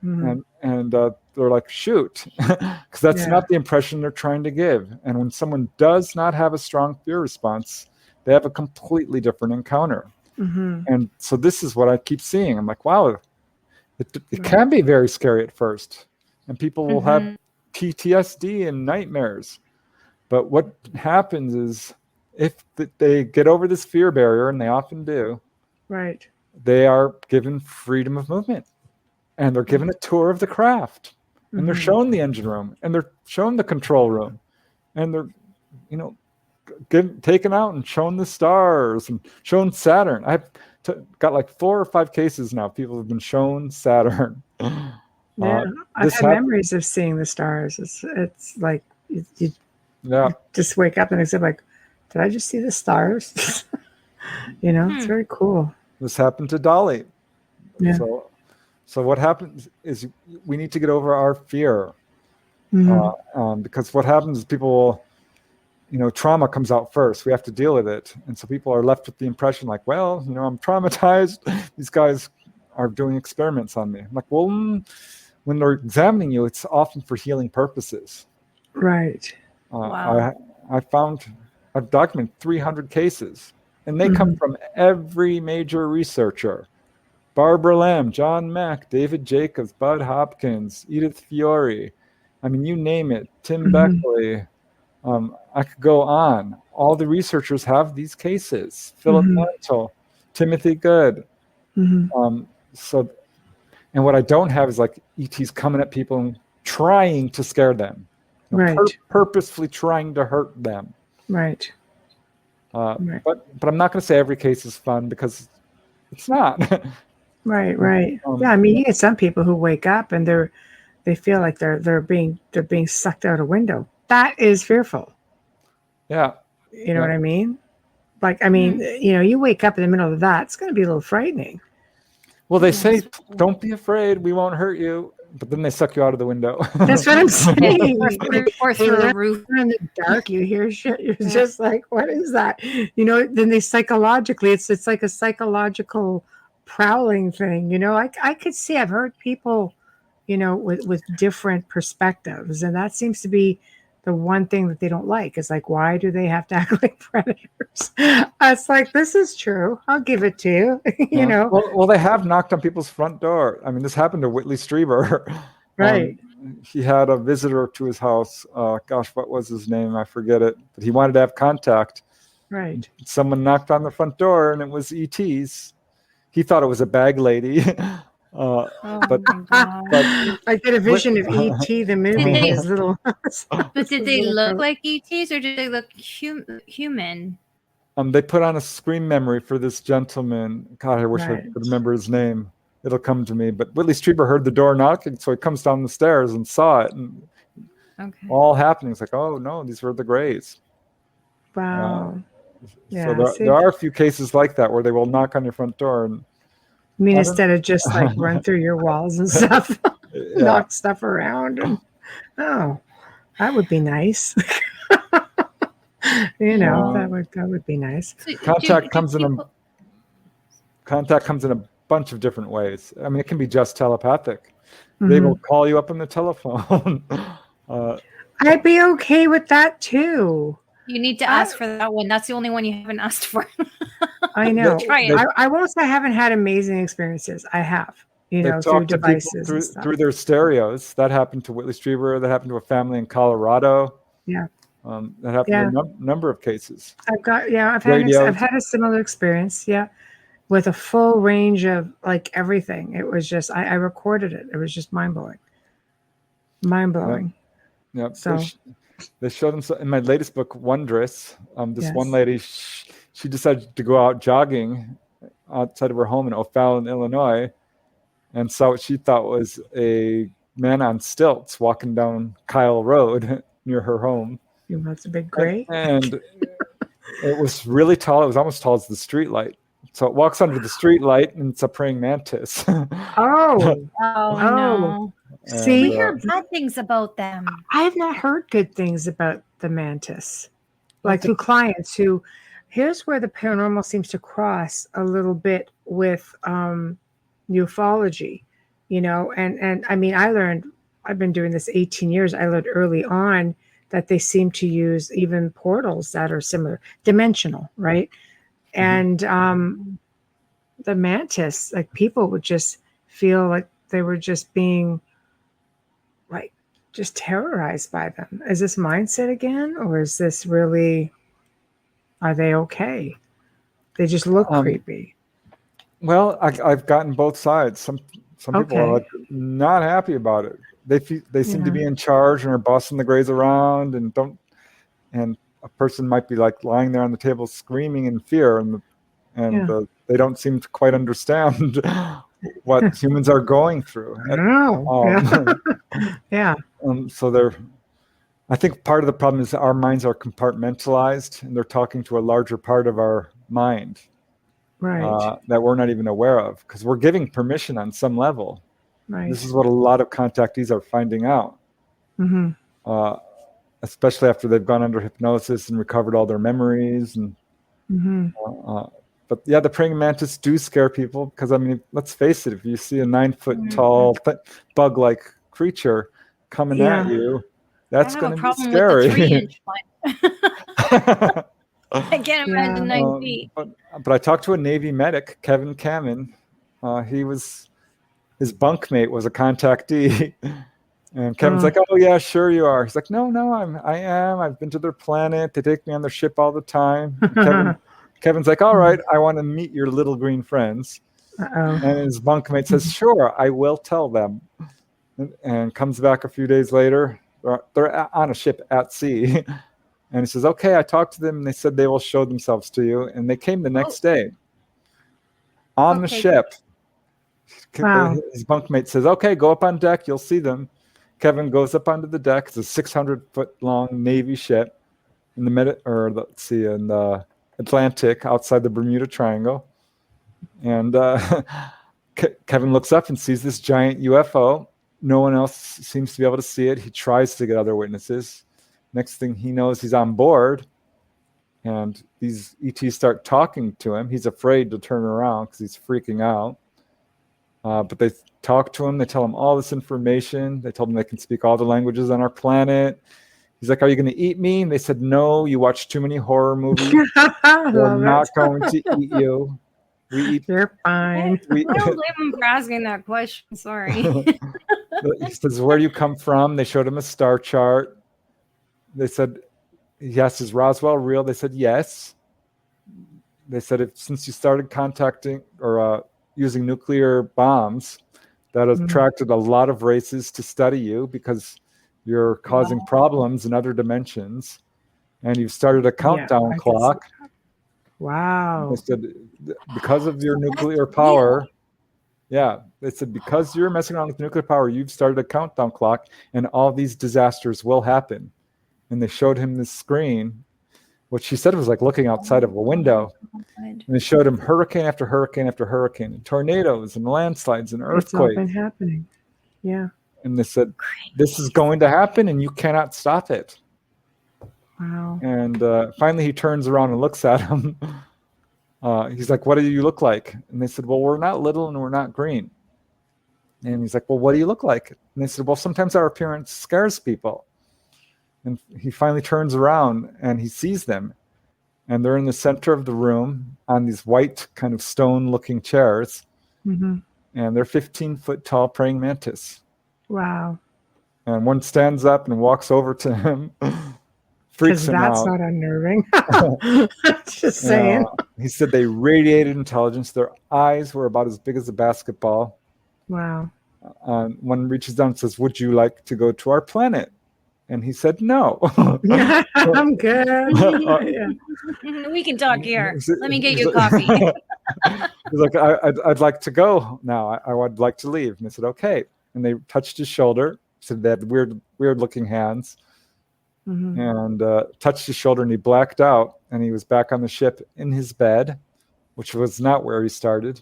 And they're like, shoot, because that's not the impression they're trying to give. And when someone does not have a strong fear response, they have a completely different encounter. And so this is what I keep seeing. I'm like, wow, it can be very scary at first, and people will have PTSD and nightmares. But what happens is, if they get over this fear barrier, and they often do, they are given freedom of movement, and they're given a tour of the craft, and they're shown the engine room, and they're shown the control room, and they're taken out and shown the stars and shown Saturn. I've got like 4 or 5 cases now. People have been shown Saturn. I've had memories of seeing the stars. It's like you just wake up and it's like, did I just see the stars? It's very cool. This happened to Dolly. So what happens is we need to get over our fear, because what happens is people will, trauma comes out first. We have to deal with it, and so people are left with the impression like, well, I'm traumatized. These guys are doing experiments on me. I'm like, well, when they're examining you, it's often for healing purposes. Right. Wow. I've documented 300 cases, and they come from every major researcher: Barbara Lamb, John Mack, David Jacobs, Bud Hopkins, Edith Fiore. I mean, you name it. Tim Beckley. I could go on. All the researchers have these cases. Philip Mantle, Timothy Good. And what I don't have is like ETs coming at people and trying to scare them. Right. Purposefully trying to hurt them. Right. Right. But I'm not going to say every case is fun, because it's not. Right. Yeah, I mean, you get some people who wake up and they feel like they're being sucked out a window. That is fearful. Yeah. You know what I mean? Like, I mean, you wake up in the middle of that, it's going to be a little frightening. Well, they say, don't be afraid, we won't hurt you. But then they suck you out of the window. That's what I'm saying. Or through the roof. In the dark, you hear shit. You're just like, what is that? Then they psychologically, it's like a psychological prowling thing. I could see, I've heard people, with different perspectives. And that seems to be the one thing that they don't like. Is like, why do they have to act like predators? It's like, this is true. I'll give it to you. Well, they have knocked on people's front door. I mean, this happened to Whitley Strieber. Right. He had a visitor to his house. What was his name? I forget it. But he wanted to have contact. Right. Someone knocked on the front door, and it was ETs. He thought it was a bag lady. But I get a vision of E.T. the movie. His little. But did they look like ETs, or did they look human? They put on a screen memory for this gentleman. God, I wish I could remember his name. It'll come to me. But Whitley Strieber heard the door knocking, so he comes down the stairs and saw it, and all happening. It's like, oh no, these were the Greys. Wow. So there are a few cases like that where they will knock on your front door and. I mean, instead of just like run through your walls and stuff, knock stuff around, and that would be nice. That would be nice. Contact comes in a bunch of different ways. I mean, it can be just telepathic. They will call you up on the telephone. I'd be okay with that too. You need to ask for that one. That's the only one you haven't asked for. I know. Try it. I won't say I haven't had amazing experiences. I have, through devices. Through their stereos. That happened to Whitley Strieber. That happened to a family in Colorado. Yeah. That happened in a number of cases. I've had a similar experience. Yeah. With a full range of like everything. It was just, I recorded it. It was just mind blowing. Yeah. So. They showed them in my latest book, Wondrous. One lady, she decided to go out jogging outside of her home in O'Fallon, Illinois, and saw what she thought was a man on stilts walking down Kyle Road near her home. That's a big gray. And it was really tall. It was almost tall as the street light. So it walks under the street light, and it's a praying mantis. Oh no. See, we hear bad things about them. I have not heard good things about the mantis. Like through clients who, here's where the paranormal seems to cross a little bit with ufology, and I mean, I've been doing this 18 years. I learned early on that they seem to use even portals that are similar, dimensional, right? And the mantis, like people would just feel like they were just being like just terrorized by them. Is this mindset again, or is this really, are they okay? They just look creepy. Well, I've gotten both sides. Some people are like not happy about it. They seem to be in charge and are bossing the Greys around, and a person might be like lying there on the table screaming in fear, and they don't seem to quite understand what humans are going through. I know. So I think part of the problem is that our minds are compartmentalized, and they're talking to a larger part of our mind, right? That we're not even aware of, because we're giving permission on some level. Right. This is what a lot of contactees are finding out, especially after they've gone under hypnosis and recovered all their memories. And but the praying mantis do scare people, because I mean, let's face it, if you see a 9 foot tall bug-like creature coming at you, that's going to be scary. With the 3-inch one. I can't imagine 9 feet. But I talked to a Navy medic, Kevin Kamen. His bunkmate was a contactee, and Kevin's like, "Oh yeah, sure you are." He's like, "No, I am. I've been to their planet. They take me on their ship all the time." Kevin's like, "All right, I want to meet your little green friends." And his bunkmate says, "Sure, I will tell them." And comes back a few days later, they're on a ship at sea. And he says, okay, I talked to them and they said they will show themselves to you. And they came the next day on the ship. Wow. His bunkmate says, okay, go up on deck. You'll see them. Kevin goes up onto the deck. It's a 600-foot-long Navy ship in the Atlantic outside the Bermuda Triangle. And Kevin looks up and sees this giant UFO. No one else seems to be able to see it. He tries to get other witnesses. Next thing he knows, he's on board, and these ETs start talking to him. He's afraid to turn around because he's freaking out. But they talk to him. They tell him all this information. They told him they can speak all the languages on our planet. He's like, are you going to eat me? And they said, no, you watch too many horror movies. We're not going to eat you. You're fine. I don't blame him for asking that question. Sorry. He says, where do you come from? They showed him a star chart. They said, yes, is Roswell real? They said, yes. They said, since you started contacting or using nuclear bombs, that has attracted a lot of races to study you because you're causing problems in other dimensions. And you've started a countdown clock. Wow. They said, because of your nuclear power, they said, because you're messing around with nuclear power, you've started a countdown clock and all these disasters will happen. And they showed him this screen, which she said was like looking outside of a window. And they showed him hurricane after hurricane after hurricane, and tornadoes and landslides and earthquakes. It's all been happening. Yeah. And they said, this is going to happen and you cannot stop it. Wow. And finally he turns around and looks at him. He's like, what do you look like? And they said, well, we're not little and we're not green. And he's like, well, what do you look like? And they said, well, sometimes our appearance scares people. And he finally turns around and he sees them. And they're in the center of the room on these white kind of stone-looking chairs. Mm-hmm. And they're 15-foot tall praying mantis. Wow. And one stands up and walks over to him. Freaks him out. That's not unnerving. Just saying. He said they radiated intelligence. Their eyes were about as big as a basketball. Wow. One reaches down and says, would you like to go to our planet? And he said, no. I'm good. We can talk here. Let me get you a coffee. He's like, I'd like to go now. I would like to leave. And they said, okay. And they touched his shoulder. Said they had weird looking hands. Mm-hmm. And touched his shoulder, and he blacked out. And he was back on the ship in his bed, which was not where he started.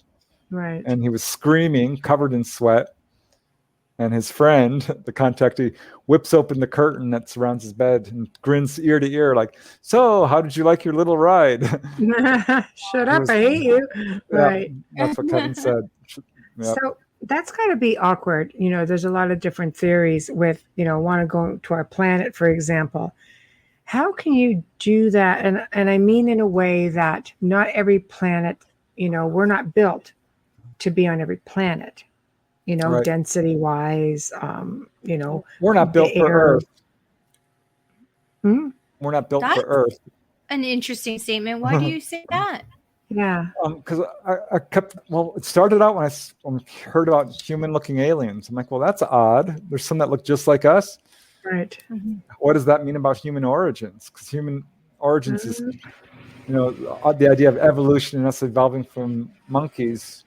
Right. And he was screaming, covered in sweat. And his friend, the contactee, whips open the curtain that surrounds his bed and grins ear to ear like, so how did you like your little ride? Shut up, I hate you. Right. That's what Kevin said. Yep. So that's got to be awkward. You know, there's a lot of different theories with, want to go to our planet, for example. How can you do that? And I mean in a way that not every planet, we're not built to be on every planet. Right. Density wise, we're not built for Earth. We're not built for Earth. An interesting statement. Why do you say that? Yeah. Because I kept, it started out when I heard about human looking aliens. I'm like, well, that's odd. There's some that look just like us. Right. Mm-hmm. What does that mean about human origins? Because human origins is, the idea of evolution and us evolving from monkeys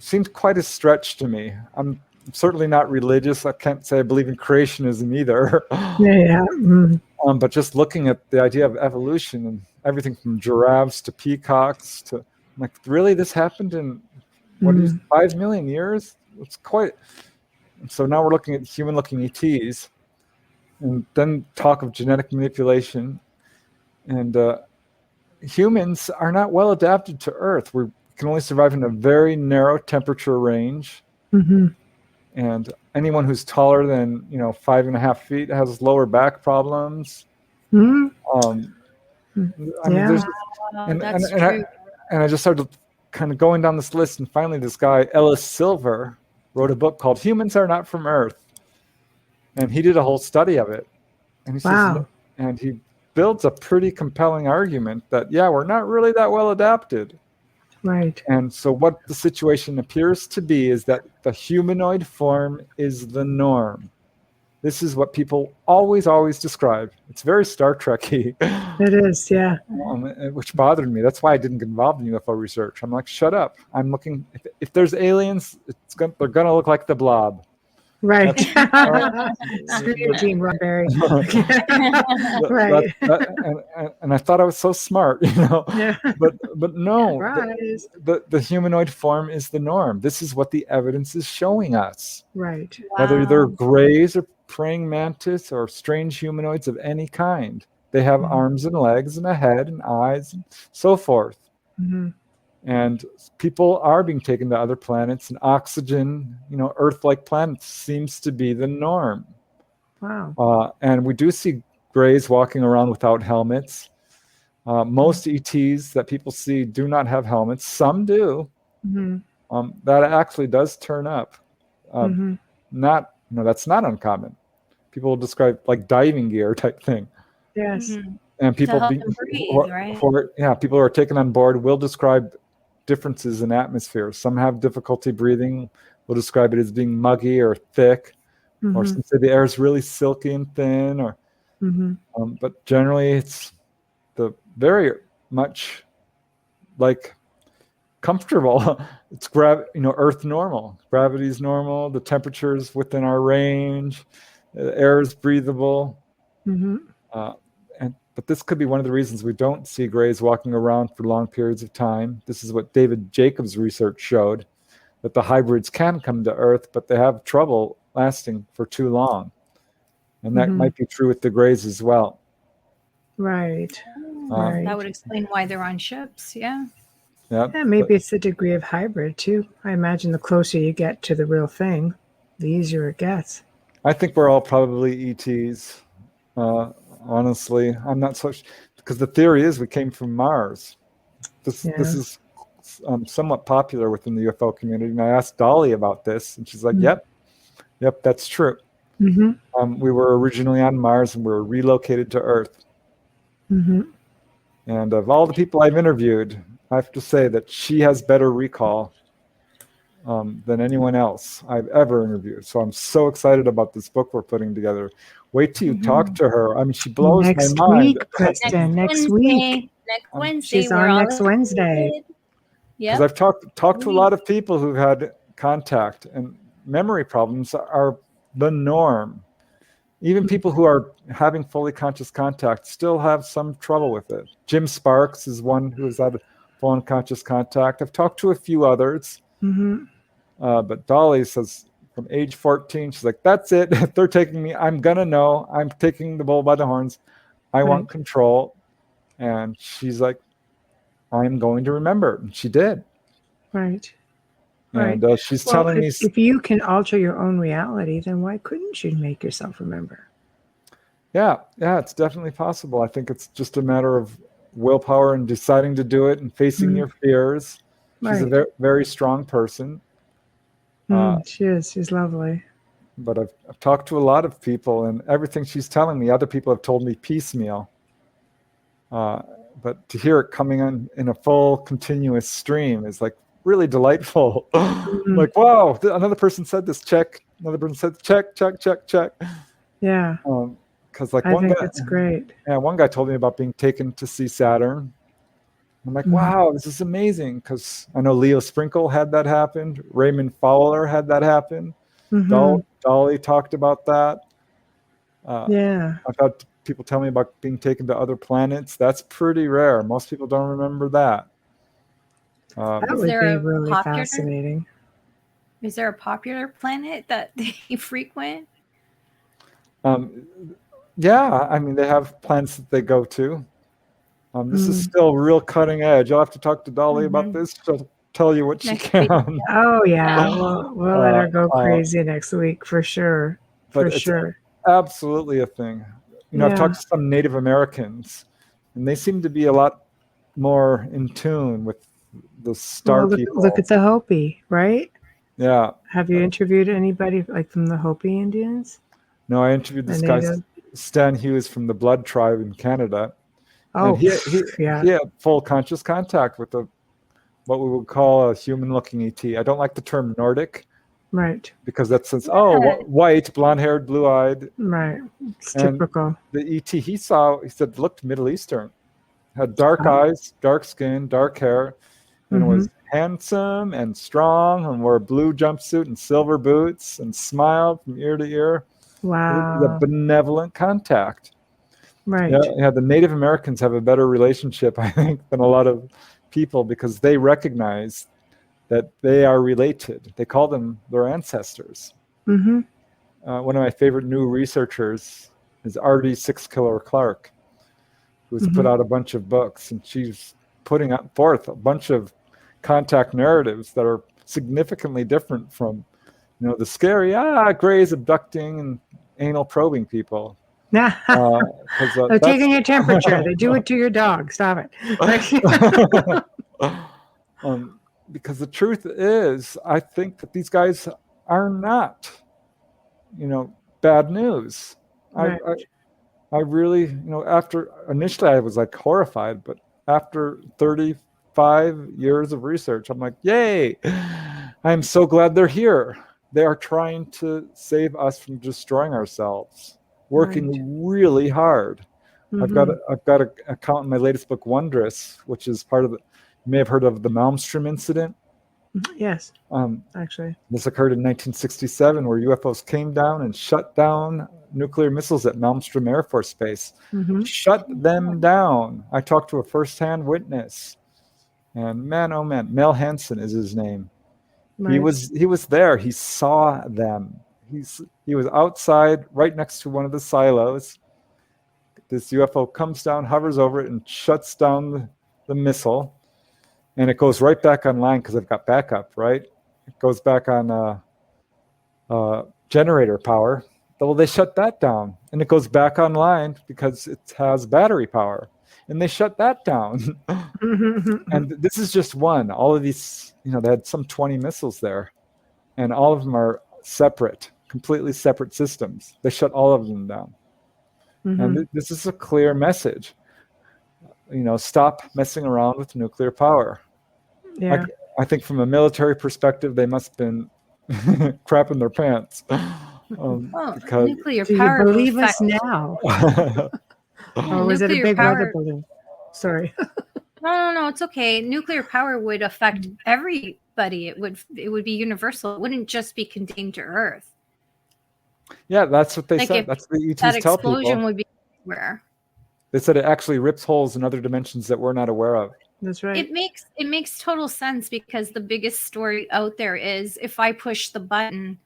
seems quite a stretch to me. I'm certainly not religious. I can't say I believe in creationism either. Yeah. Mm-hmm. But just looking at the idea of evolution and everything from giraffes to peacocks to, I'm like, really, this happened in 5 million years? It's quite. So now we're looking at human-looking ETs, and then talk of genetic manipulation, and humans are not well adapted to Earth. We can only survive in a very narrow temperature range. Mm-hmm. And anyone who's taller than 5.5 feet has lower back problems. Mm-hmm. I just started kind of going down this list, and finally this guy Ellis Silver wrote a book called "Humans Are Not from Earth," and he did a whole study of it. And he says, and he builds a pretty compelling argument that we're not really that well adapted. Right. And so what the situation appears to be is that the humanoid form is the norm. This is what people always describe. It's very Star Trek-y. It is, yeah. Which bothered me. That's why I didn't get involved in UFO research. I'm like, shut up. I'm looking. If there's aliens, they're gonna look like the Blob. Right. Screw you, Gene Roddenberry. Right. And I thought I was so smart, Yeah. But no, the humanoid form is the norm. This is what the evidence is showing us. Right. Whether they're grays or praying mantis or strange humanoids of any kind, they have arms and legs and a head and eyes and so forth. Mm-hmm. And people are being taken to other planets, and oxygen, Earth-like planets seems to be the norm. Wow. And we do see grays walking around without helmets. Most ETs that people see do not have helmets. Some do. Mm-hmm. That actually does turn up. That's not uncommon. People describe like diving gear type thing. Yes. Mm-hmm. And people people who are taken on board will describe differences in atmosphere. Some have difficulty breathing. We'll describe it as being muggy or thick, or some say the air is really silky and thin. Or, but generally, it's the very much like comfortable. It's Earth normal. Gravity's normal. The temperature is within our range. The air is breathable. But this could be one of the reasons we don't see grays walking around for long periods of time. This is what David Jacobs' research showed, that the hybrids can come to Earth, but they have trouble lasting for too long. And that might be true with the grays as well. Right. That would explain why they're on ships, yeah. Yeah, maybe it's the degree of hybrid, too. I imagine the closer you get to the real thing, the easier it gets. I think we're all probably ETs. Honestly, I'm not so because the theory is we came from Mars. This is somewhat popular within the UFO community. And I asked Dolly about this, and she's like, "Yep, that's true. We were originally on Mars, and we were relocated to Earth." And of all the people I've interviewed, I have to say that she has better recall than anyone else I've ever interviewed. So I'm so excited about this book we're putting together. Wait till you talk to her. I mean, she blows my mind. Next week, Preston. Next week. Next Wednesday. She's on next Wednesday. Because I've talked to a lot of people who've had contact, and memory problems are the norm. Even people who are having fully conscious contact still have some trouble with it. Jim Sparks is one who has had full unconscious contact. I've talked to a few others. But Dolly says from age 14, she's like, that's it. If they're taking me, I'm going to know. I'm taking the bull by the horns. I want control. And she's like, I'm going to remember. And she did. Right. And she's telling me. If you can alter your own reality, then why couldn't you make yourself remember? Yeah, it's definitely possible. I think it's just a matter of willpower and deciding to do it and facing your fears. She's a very, very strong person. She is. She's lovely. But I've talked to a lot of people, and everything she's telling me, other people have told me piecemeal. But to hear it coming in a full continuous stream is like really delightful. Like, wow, another person said this, check. Another person said check. Yeah. Because like I think it's great. Yeah, one guy told me about being taken to see Saturn. I'm like, wow, this is amazing, because I know Leo Sprinkle had that happen. Raymond Fowler had that happen. Dolly talked about that. I've had people tell me about being taken to other planets. That's pretty rare. Most people don't remember that. That would be really fascinating. Is there a popular planet that they frequent? Yeah, I mean, they have planets that they go to. This is still real cutting edge. You'll have to talk to Dolly about this. She'll tell you what she can. Oh, yeah. We'll let her go crazy next week for sure. For sure. Absolutely a thing. I've talked to some Native Americans, and they seem to be a lot more in tune with the star people. Look at the Hopi, right? Yeah. Have you interviewed anybody like from the Hopi Indians? No, I interviewed this guy, Stan Hughes, from the Blood Tribe in Canada. Oh, and he had full conscious contact with what we would call a human-looking ET. I don't like the term Nordic. Right. Because that says, white, blonde-haired, blue-eyed. Right. It's and typical. The ET he said looked Middle Eastern, had dark eyes, dark skin, dark hair, and was handsome and strong, and wore a blue jumpsuit and silver boots, and smiled from ear to ear. Wow. The benevolent contact. Right. Yeah, the Native Americans have a better relationship, I think, than a lot of people, because they recognize that they are related. They call them their ancestors. Mm-hmm. One of my favorite new researchers is R.D. Six-Killer Clark, who's put out a bunch of books, and she's putting forth a bunch of contact narratives that are significantly different from, the scary, Gray's abducting and anal probing people. They're taking your temperature. They do it to your dog. Stop it. Because the truth is, I think that these guys are not, bad news. Right. I really, after initially I was like horrified, but after 35 years of research, I'm like, yay! I'm so glad they're here. They are trying to save us from destroying ourselves, working really hard. I've got an account in my latest book, Wondrous, which is part of you may have heard of the Malmstrom incident. Yes, actually. This occurred in 1967, where UFOs came down and shut down nuclear missiles at Malmstrom Air Force Base. Shut them down. I talked to a first-hand witness, and man, oh man, Mel Hansen is his name. Right. He was there. He saw them. He was outside, right next to one of the silos. This UFO comes down, hovers over it, and shuts down the missile. And it goes right back online because I've got backup, right? It goes back on generator power. Well, they shut that down. And it goes back online because it has battery power. And they shut that down. And this is just one. All of these, they had some 20 missiles there. And all of them are separate, completely separate systems. They shut all of them down. And this is a clear message. Stop messing around with nuclear power. Yeah. I think from a military perspective, they must have been crapping their pants. Because nuclear do power. You believe us now? Or was it a big weather balloon? Sorry. No, it's okay. Nuclear power would affect everybody. It would be universal. It wouldn't just be contained to Earth. Yeah, that's what they said. That's what the ETs that tell people. That explosion would be everywhere. They said it actually rips holes in other dimensions that we're not aware of. That's right. It makes total sense, because the biggest story out there is, if I push the button,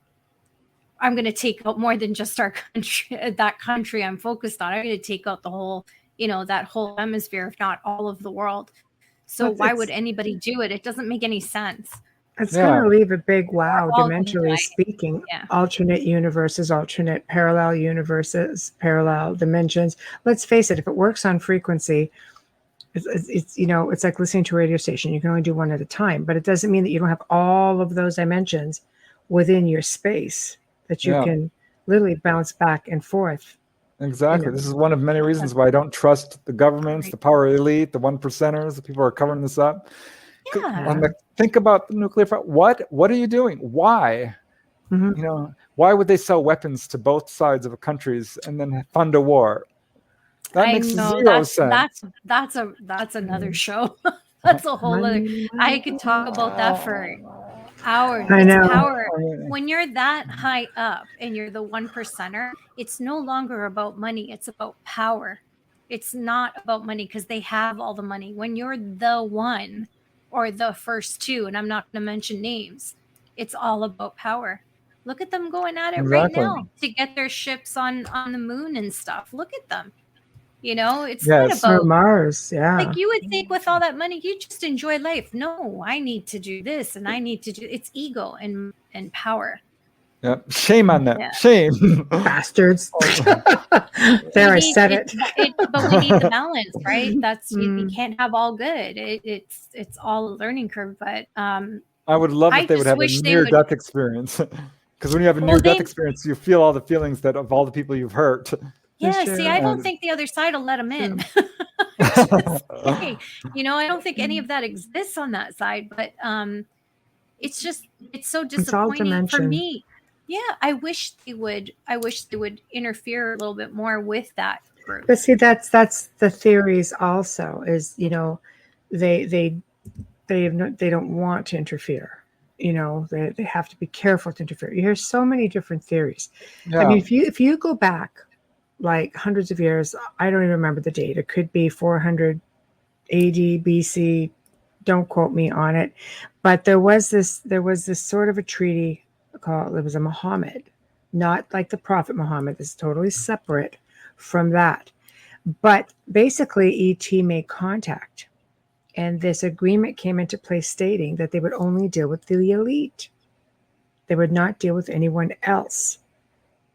I'm going to take out more than just our country, that country I'm focused on. I'm going to take out the whole, that whole hemisphere, if not all of the world. So why would anybody do it? It doesn't make any sense. It's going to leave a big wow, dimensionally speaking. Yeah. Alternate universes, alternate parallel universes, parallel dimensions. Let's face it, if it works on frequency, it's like listening to a radio station. You can only do one at a time, but it doesn't mean that you don't have all of those dimensions within your space that you can literally bounce back and forth. Exactly. This is one of many reasons why I don't trust the governments, the power elite, the 1%ers, the people who are covering this up. Yeah. Think about the nuclear power. What are you doing? Why? Why would they sell weapons to both sides of countries and then fund a war? That makes zero sense. That's another show. That's a whole other. I could talk about that for hours. I know. Power. When you're that high up and you're the 1%er, it's no longer about money. It's about power. It's not about money, because they have all the money. When you're the one or the first two, and I'm not going to mention names, it's all about power. Look at them going at it right now to get their ships on the moon and stuff. Look at them. It's not about Mars. Yeah. Like, you would think with all that money, you just enjoy life. No, I need to do this and I need to do. It's ego and power. Yeah. Shame on them. Yeah. Shame. Bastards. There, I said it. But we need the balance, right? That's you can't have all good. It's all a learning curve. But I would love if they would have a near-death experience. Because when you have a near-death experience, you feel all the feelings that of all the people you've hurt. Yeah, see, I don't think the other side will let them in. I don't think any of that exists on that side. But it's so disappointing for me. Yeah, I wish they would interfere a little bit more with that group. But see, that's the theories also, is, they don't want to interfere. They have to be careful to interfere. You hear so many different theories. Yeah. I mean, if you go back like hundreds of years, I don't even remember the date. It could be 400 AD, BC. Don't quote me on it. But there was this sort of a treaty called, it was a Muhammad, not like the Prophet Muhammad. This is totally separate from that. But basically, ET made contact. And this agreement came into place stating that they would only deal with the elite. They would not deal with anyone else.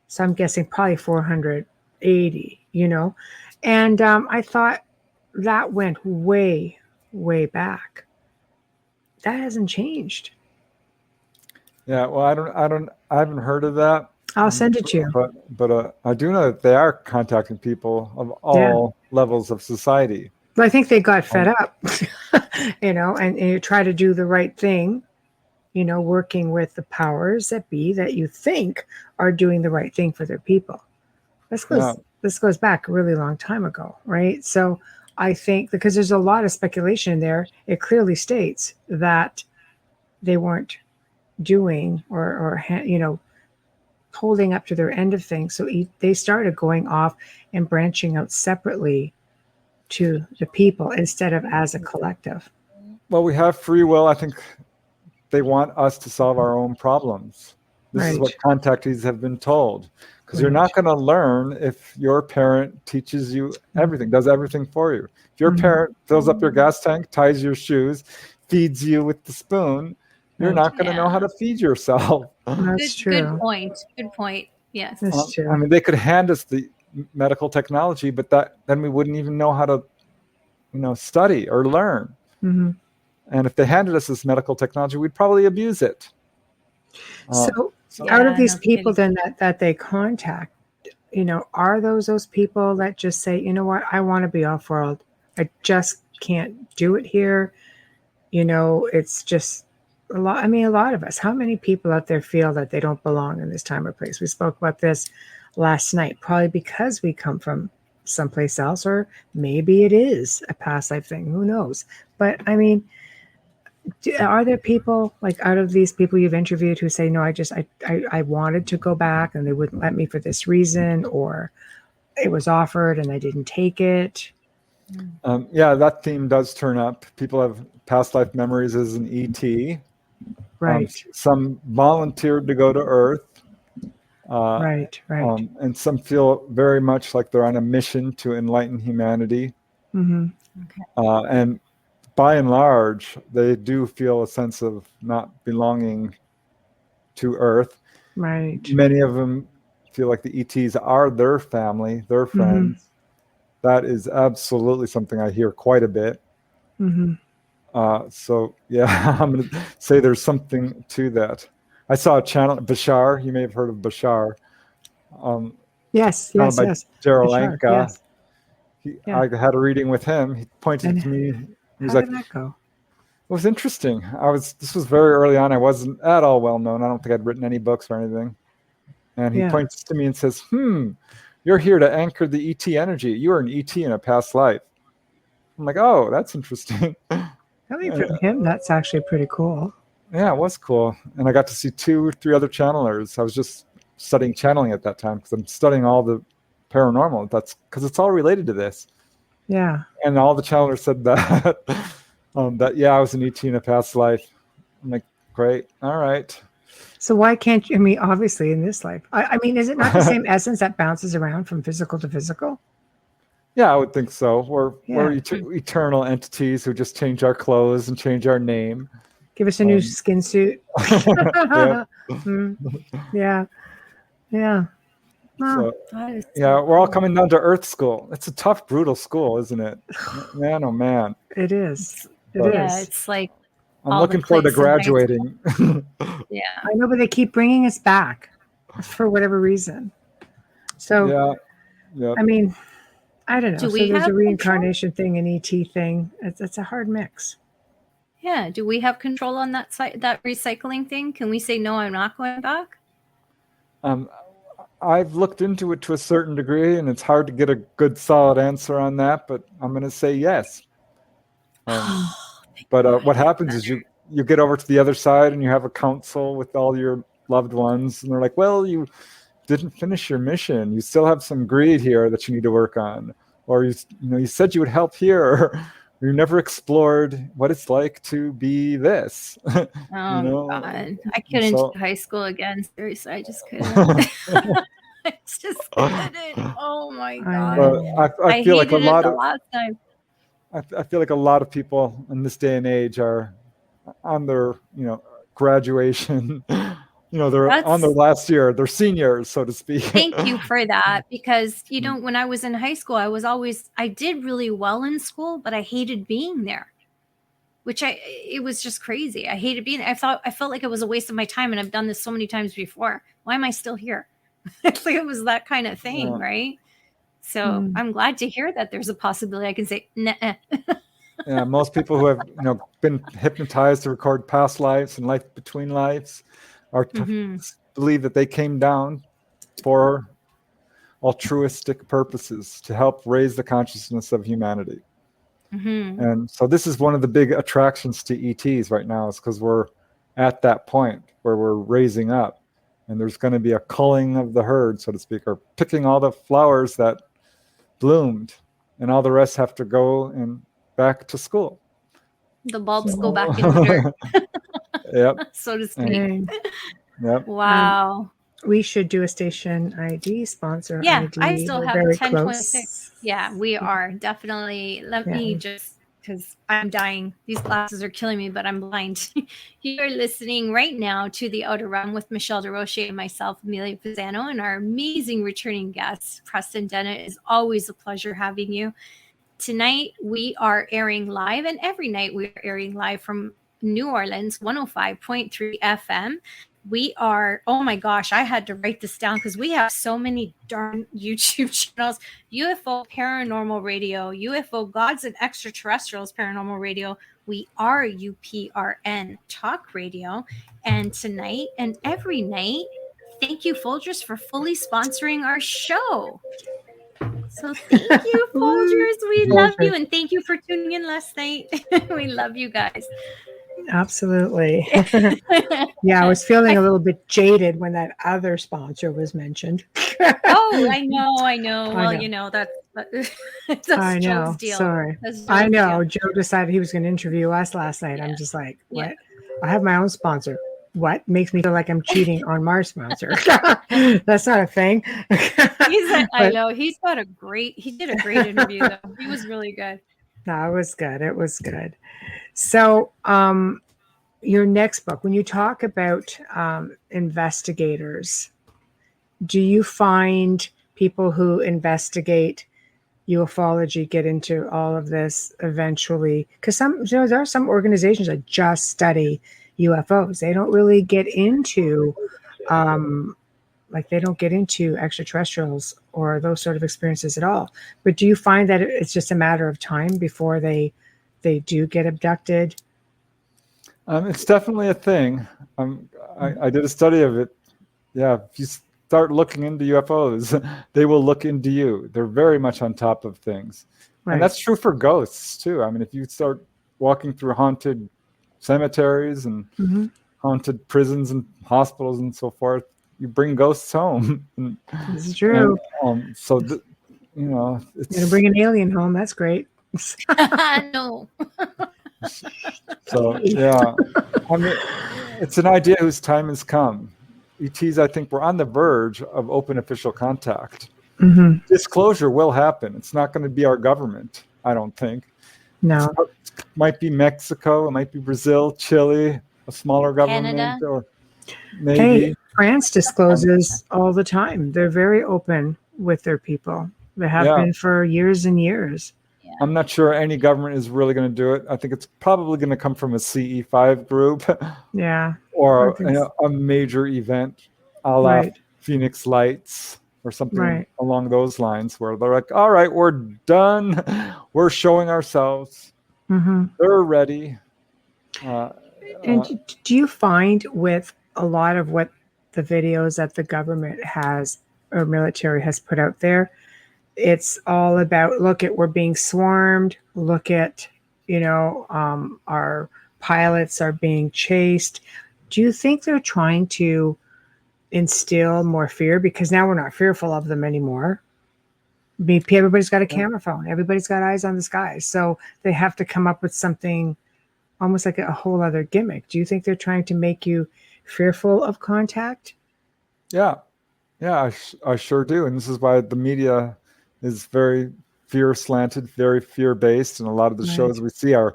So I'm guessing probably 480, And I thought that went way, way back. That hasn't changed. Yeah, well, I haven't heard of that. I'll send it to you. But I do know that they are contacting people of all levels of society. But I think they got fed up, and you try to do the right thing, working with the powers that be that you think are doing the right thing for their people. This goes back a really long time ago, right? So I think, because there's a lot of speculation in there, it clearly states that they weren't doing or holding up to their end of things. So they started going off and branching out separately to the people instead of as a collective. Well, we have free will. I think they want us to solve our own problems. This is what contactees have been told. Because you're not going to learn if your parent teaches you everything, does everything for you. If your parent fills up your gas tank, ties your shoes, feeds you with the spoon, you're not going to know how to feed yourself. That's true. Good point. Yes. That's true. I mean, they could hand us the medical technology, but then we wouldn't even know how to, study or learn. Mm-hmm. And if they handed us this medical technology, we'd probably abuse it. So out of these people then that they contact, are those people that just say, you know what, I want to be off world. I just can't do it here. It's just a lot. I mean, a lot of us, how many people out there feel that they don't belong in this time or place? We spoke about this last night, probably because we come from someplace else, or maybe it is a past life thing. Who knows? But I mean, are there people, like, out of these people you've interviewed, who say, no, I wanted to go back and they wouldn't let me for this reason, or it was offered and I didn't take it? Yeah, that theme does turn up. People have past life memories as an ET. Right. Some volunteered to go to Earth. Right. And some feel very much like they're on a mission to enlighten humanity. Mm-hmm. Okay. And by and large, they do feel a sense of not belonging to Earth. Right. Many of them feel like the ETs are their family, their friends. Mm-hmm. That is absolutely something I hear quite a bit. Mm-hmm. So, yeah, I'm going to say there's something to that. I saw a channel, Bashar. You may have heard of Bashar. Yes. Desrochers. Yes. I had a reading with him. He pointed to me. He was like, "How did that go?" It was interesting. This was very early on. I wasn't at all well known. I don't think I'd written any books or anything. And he points to me and says, "You're here to anchor the ET energy. You were an ET in a past life." I'm like, "Oh, that's interesting." I mean, for him, that's actually pretty cool. Yeah, it was cool. And I got to see 2 or 3 other channelers. I was just studying channeling at that time because I'm studying all the paranormal. That's because it's all related to this. Yeah. And all the channelers said that, I was an ET in a past life. I'm like, great. All right. So why can't you, I mean, obviously in this life, I mean, is it not the same essence that bounces around from physical to physical? Yeah, I would think so. We're eternal entities who just change our clothes and change our name. Give us a new skin suit. Yeah. So, we're all coming down to Earth school. It's a tough, brutal school, isn't it? Man, oh man. It is. It's like I'm looking forward to graduating. Yeah. I know, but they keep bringing us back for whatever reason. So, I mean, I don't know. So there's a reincarnation thing, an ET thing. It's a hard mix. Yeah. Do we have control on that that recycling thing? Can we say, no, I'm not going back? I've looked into it to a certain degree, and it's hard to get a good, solid answer on that, but I'm going to say yes. But what happens is you get over to the other side and you have a council with all your loved ones, and they're like, well, you didn't finish your mission. You still have some greed here that you need to work on. Or you said you would help here, or you never explored what it's like to be this. Oh, God. I couldn't do high school again. Seriously, I just couldn't. I just couldn't. Oh, my God. I feel like a lot of last time. I feel like a lot of people in this day and age are on their, graduation. They're on their last year, they're seniors, so to speak. Thank you for that, because, when I was in high school, I did really well in school, but I hated being there, it was just crazy. I hated being there. I felt like it was a waste of my time, and I've done this so many times before. Why am I still here? Like it was that kind of thing, right? So I'm glad to hear that there's a possibility I can say, nah. Yeah, most people who have, been hypnotized to record past lives and life between lives are believe that they came down for altruistic purposes to help raise the consciousness of humanity. And so this is one of the big attractions to ETs right now, is because we're at that point where we're raising up, and there's going to be a culling of the herd, so to speak, or picking all the flowers that bloomed, and all the rest have to go and back to school. The bulbs go back in the dirt. Yep. So to speak. Yep. Wow. We should do a station ID, sponsor ID. I still have 1026. Yeah, we are definitely. Let me just, because I'm dying. These glasses are killing me, but I'm blind. You are listening right now to The Outer Realm with Michelle Desrochers and myself, Amelia Pisano, and our amazing returning guest, Preston Dennett. It's always a pleasure having you. Tonight, we are airing live, and every night we are airing live from New Orleans, 105.3 FM. We are, oh my gosh, I had to write this down because we have so many darn YouTube channels. UFO Paranormal Radio, UFO Gods and Extraterrestrials Paranormal Radio. We are UPRN Talk Radio. And tonight and every night, thank you, Folgers, for fully sponsoring our show. So thank you, Folgers. We love you. And thank you for tuning in last night. We love you guys. Absolutely. Yeah, I was feeling a little bit jaded when that other sponsor was mentioned. Oh, I know. Well, that's I know. Joe's deal. Sorry. I know. Deal. Joe decided he was going to interview us last night. Yeah. I'm just like, what? Yeah. I have my own sponsor. What makes me feel like I'm cheating on my sponsor? That's not a thing. I know. He did a great interview, though. He was really good. No, it was good. It was good. So, your next book, when you talk about investigators, do you find people who investigate ufology get into all of this eventually? Because there are some organizations that just study UFOs. They don't really get into, they don't get into extraterrestrials or those sort of experiences at all. But do you find that it's just a matter of time before they do get abducted? It's definitely a thing. I did a study of it. Yeah, if you start looking into UFOs, they will look into you. They're very much on top of things. Right. And that's true for ghosts, too. I mean, if you start walking through haunted cemeteries and haunted prisons and hospitals and so forth, you bring ghosts home. This is true. So, it's you're going to bring an alien home. That's great. No. So yeah, I mean, it's an idea whose time has come. ETs, I think, we're on the verge of open official contact. Disclosure will happen. It's not going to be our government, I don't think. No, it might be Mexico, it might be Brazil, Chile, a smaller government, Canada. Or maybe hey, France discloses all the time. They're very open with their people. They have been for years and years. I'm not sure any government is really going to do it. I think it's probably going to come from a CE5 group. Yeah. Or a major event, a la Phoenix Lights or something along those lines, where they're like, all right, we're done. We're showing ourselves. They're ready. And do you find with a lot of what the videos that the government has or military has put out there, it's all about, look at, we're being swarmed, look at, our pilots are being chased. Do you think they're trying to instill more fear? Because now we're not fearful of them anymore. I mean, everybody's got a camera phone. Everybody's got eyes on the skies. So they have to come up with something almost like a whole other gimmick. Do you think they're trying to make you fearful of contact? Yeah, I sure do. And this is why the media is very fear slanted, very fear based. And a lot of the shows we see are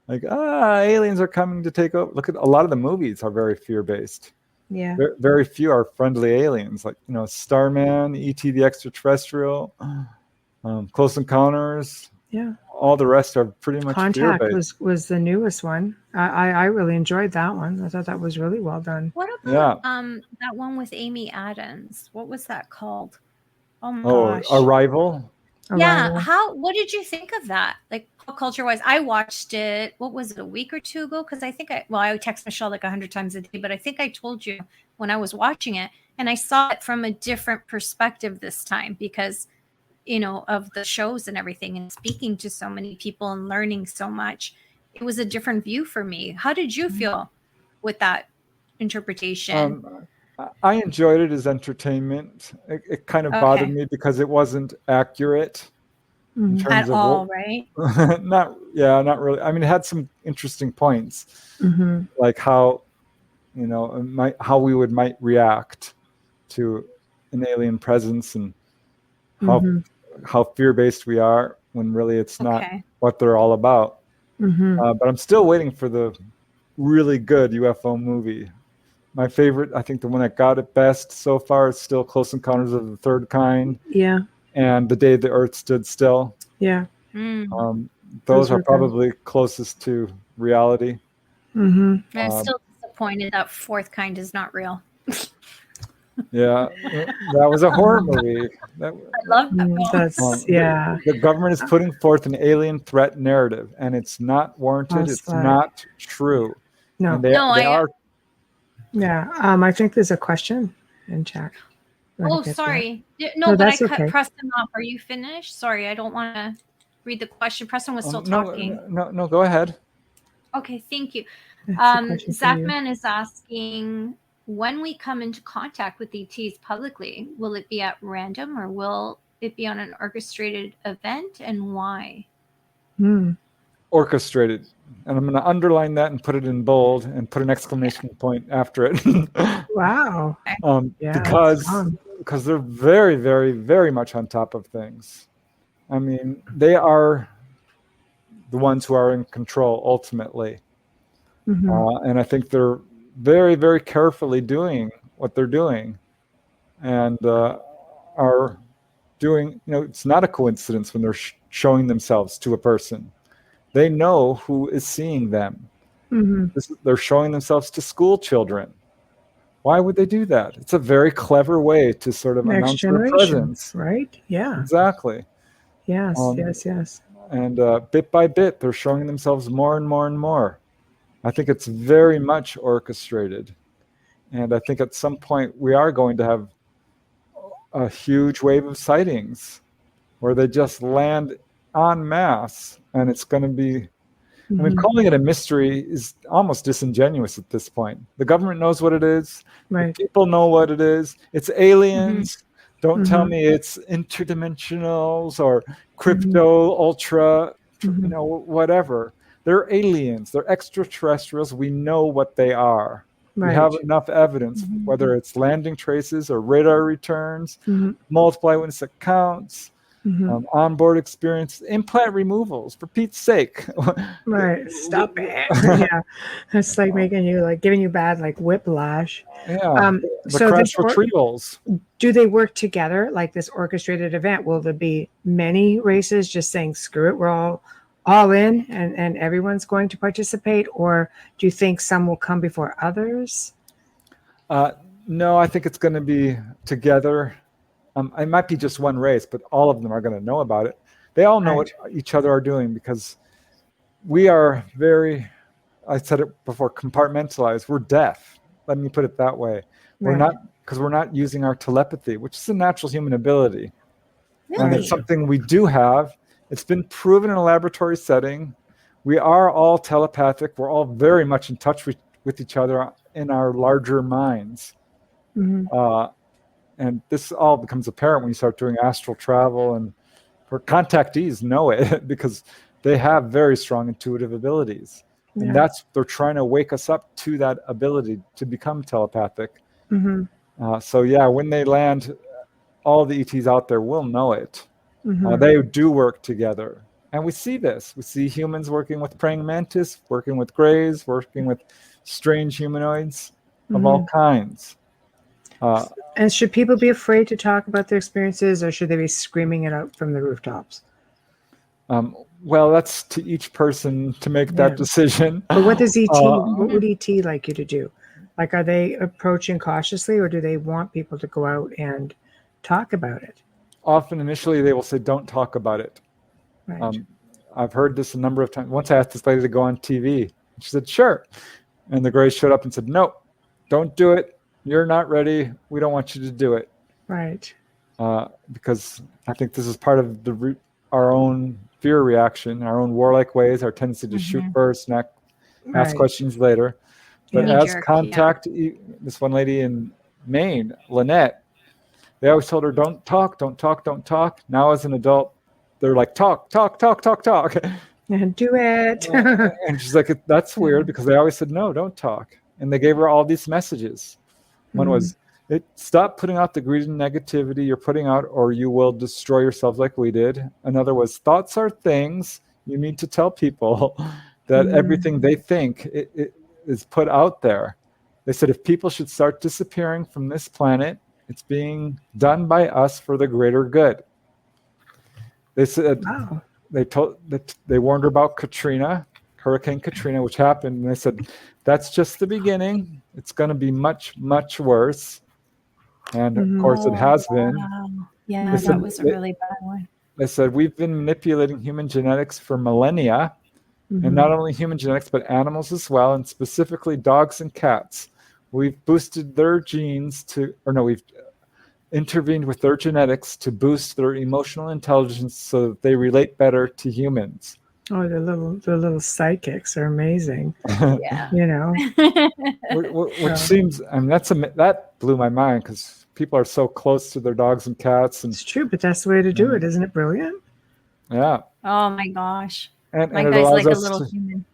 like, aliens are coming to take over. Look at a lot of the movies are very fear based. Yeah. Very few are friendly aliens, like, Starman, E.T. the Extraterrestrial, Close Encounters. Yeah. All the rest are pretty much Contact fear-based. was the newest one. I really enjoyed that one. I thought that was really well done. What about that one with Amy Adams? What was that called? Oh my gosh. Arrival. Yeah. What did you think of that? Like, pop culture wise, I watched it. What was it, a week or two ago? Because I think I text Michelle like 100 times a day, but I think I told you when I was watching it, and I saw it from a different perspective this time because, of the shows and everything, and speaking to so many people and learning so much. It was a different view for me. How did you feel with that interpretation? I enjoyed it as entertainment. It kind of bothered me because it wasn't accurate in terms at of all, right? not really. I mean, it had some interesting points, like how, how we might react to an alien presence, and how fear-based we are when really it's not what they're all about. But I'm still waiting for the really good UFO movie. My favorite, I think the one that got it best so far is still Close Encounters of the Third Kind. Yeah. And The Day the Earth Stood Still. Yeah. Those are probably closest to reality. I'm still disappointed that Fourth Kind is not real. Yeah, that was a horror movie. I love that. The government is putting forth an alien threat narrative, and it's not warranted. It's not true. No, they are. Yeah, I think there's a question in chat. Sorry. No, but I cut Preston off. Are you finished? Sorry, I don't want to read the question. Preston was still talking. No, go ahead. Okay, thank you. Zachman is asking, when we come into contact with ETs publicly, will it be at random or will it be on an orchestrated event, and why? Orchestrated. And I'm going to underline that and put it in bold and put an exclamation point after it. Wow. Because they're very, very, very much on top of things. I mean, they are the ones who are in control ultimately. And I think they're very, very carefully doing what they're doing, and are doing, it's not a coincidence when they're showing themselves to a person. They know who is seeing them. They're showing themselves to school children. Why would they do that? It's a very clever way to sort of announce their presence. Right? Yeah. Exactly. Yes, yes. And bit by bit, they're showing themselves more and more and more. I think it's very much orchestrated. And I think at some point we are going to have a huge wave of sightings where they just land en masse, and it's going to be, I mean, calling it a mystery is almost disingenuous at this point. The government knows what it is. Right. People know what it is. It's aliens. Don't tell me it's interdimensionals or crypto, ultra, whatever. They're aliens. They're extraterrestrials. We know what they are. Right. We have enough evidence, whether it's landing traces or radar returns, multiple eyewitness accounts, onboard experience, implant removals, for Pete's sake. Right. Stop it. Yeah. It's like making you, giving you bad, whiplash. Yeah. So crash retrievals. Do they work together, like this orchestrated event? Will there be many races just saying, screw it, we're all in and everyone's going to participate? Or do you think some will come before others? No, I think it's going to be together. It might be just one race, but all of them are going to know about it. They all know what each other are doing, because we are very I said it before, compartmentalized. We're deaf. Let me put it that way. We're not, because we're not using our telepathy, which is a natural human ability. Really? And it's something we do have. It's been proven in a laboratory setting. We are all telepathic. We're all very much in touch with each other in our larger minds. And this all becomes apparent when you start doing astral travel. And for contactees know it because they have very strong intuitive abilities. And they're trying to wake us up to that ability to become telepathic. So yeah, when they land, all the ETs out there will know it. They do work together. And we see this. We see humans working with praying mantis, working with greys, working with strange humanoids of all kinds. And should people be afraid to talk about their experiences, or should they be screaming it out from the rooftops? Well, that's to each person to make that decision. But what does what would ET like you to do? Like, are they approaching cautiously, or do they want people to go out and talk about it? Often initially they will say, don't talk about it. Right. I've heard this a number of times. Once I asked this lady to go on TV. She said, sure. And the Greys showed up and said, no, don't do it. You're not ready. We don't want you to do it. Right. Because I think this is part of our own fear reaction, our own warlike ways, our tendency to shoot first and ask questions later. But as contact, this one lady in Maine, Lynette, they always told her, don't talk, don't talk, don't talk. Now as an adult, they're like, talk, talk, talk, talk, talk. And do it. And she's like, that's weird, because they always said, no, don't talk. And they gave her all these messages. One was, stop putting out the greed and negativity you're putting out, or you will destroy yourself like we did. Another was, thoughts are things. You need to tell people that everything they think it is put out there. They said, if people should start disappearing from this planet, it's being done by us for the greater good. They said, they warned her about Hurricane Katrina, which happened. And they said, that's just the beginning. It's going to be much, much worse. And of course it has been. Yeah, that was a really bad one. They said, we've been manipulating human genetics for millennia, and not only human genetics, but animals as well, and specifically dogs and cats. We've boosted their genes we've intervened with their genetics to boost their emotional intelligence so that they relate better to humans. Oh, the little psychics are amazing. Yeah. You know, which seems, I mean, that blew my mind, because people are so close to their dogs and cats. And it's true, but that's the way to do it. Isn't it brilliant? Yeah. Oh my gosh. And my it guy's allows like a little human.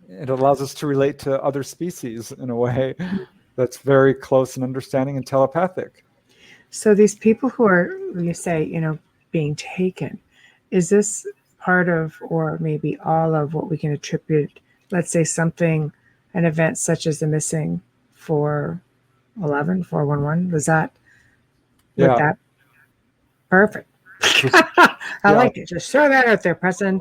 It allows us to relate to other species in a way that's very close and understanding and telepathic. So these people who are, you say, being taken, is this part of, or maybe all of, what we can attribute, let's say an event such as the missing 411, was that? Yeah. That? Perfect. I like it. Just throw that out there, Preston.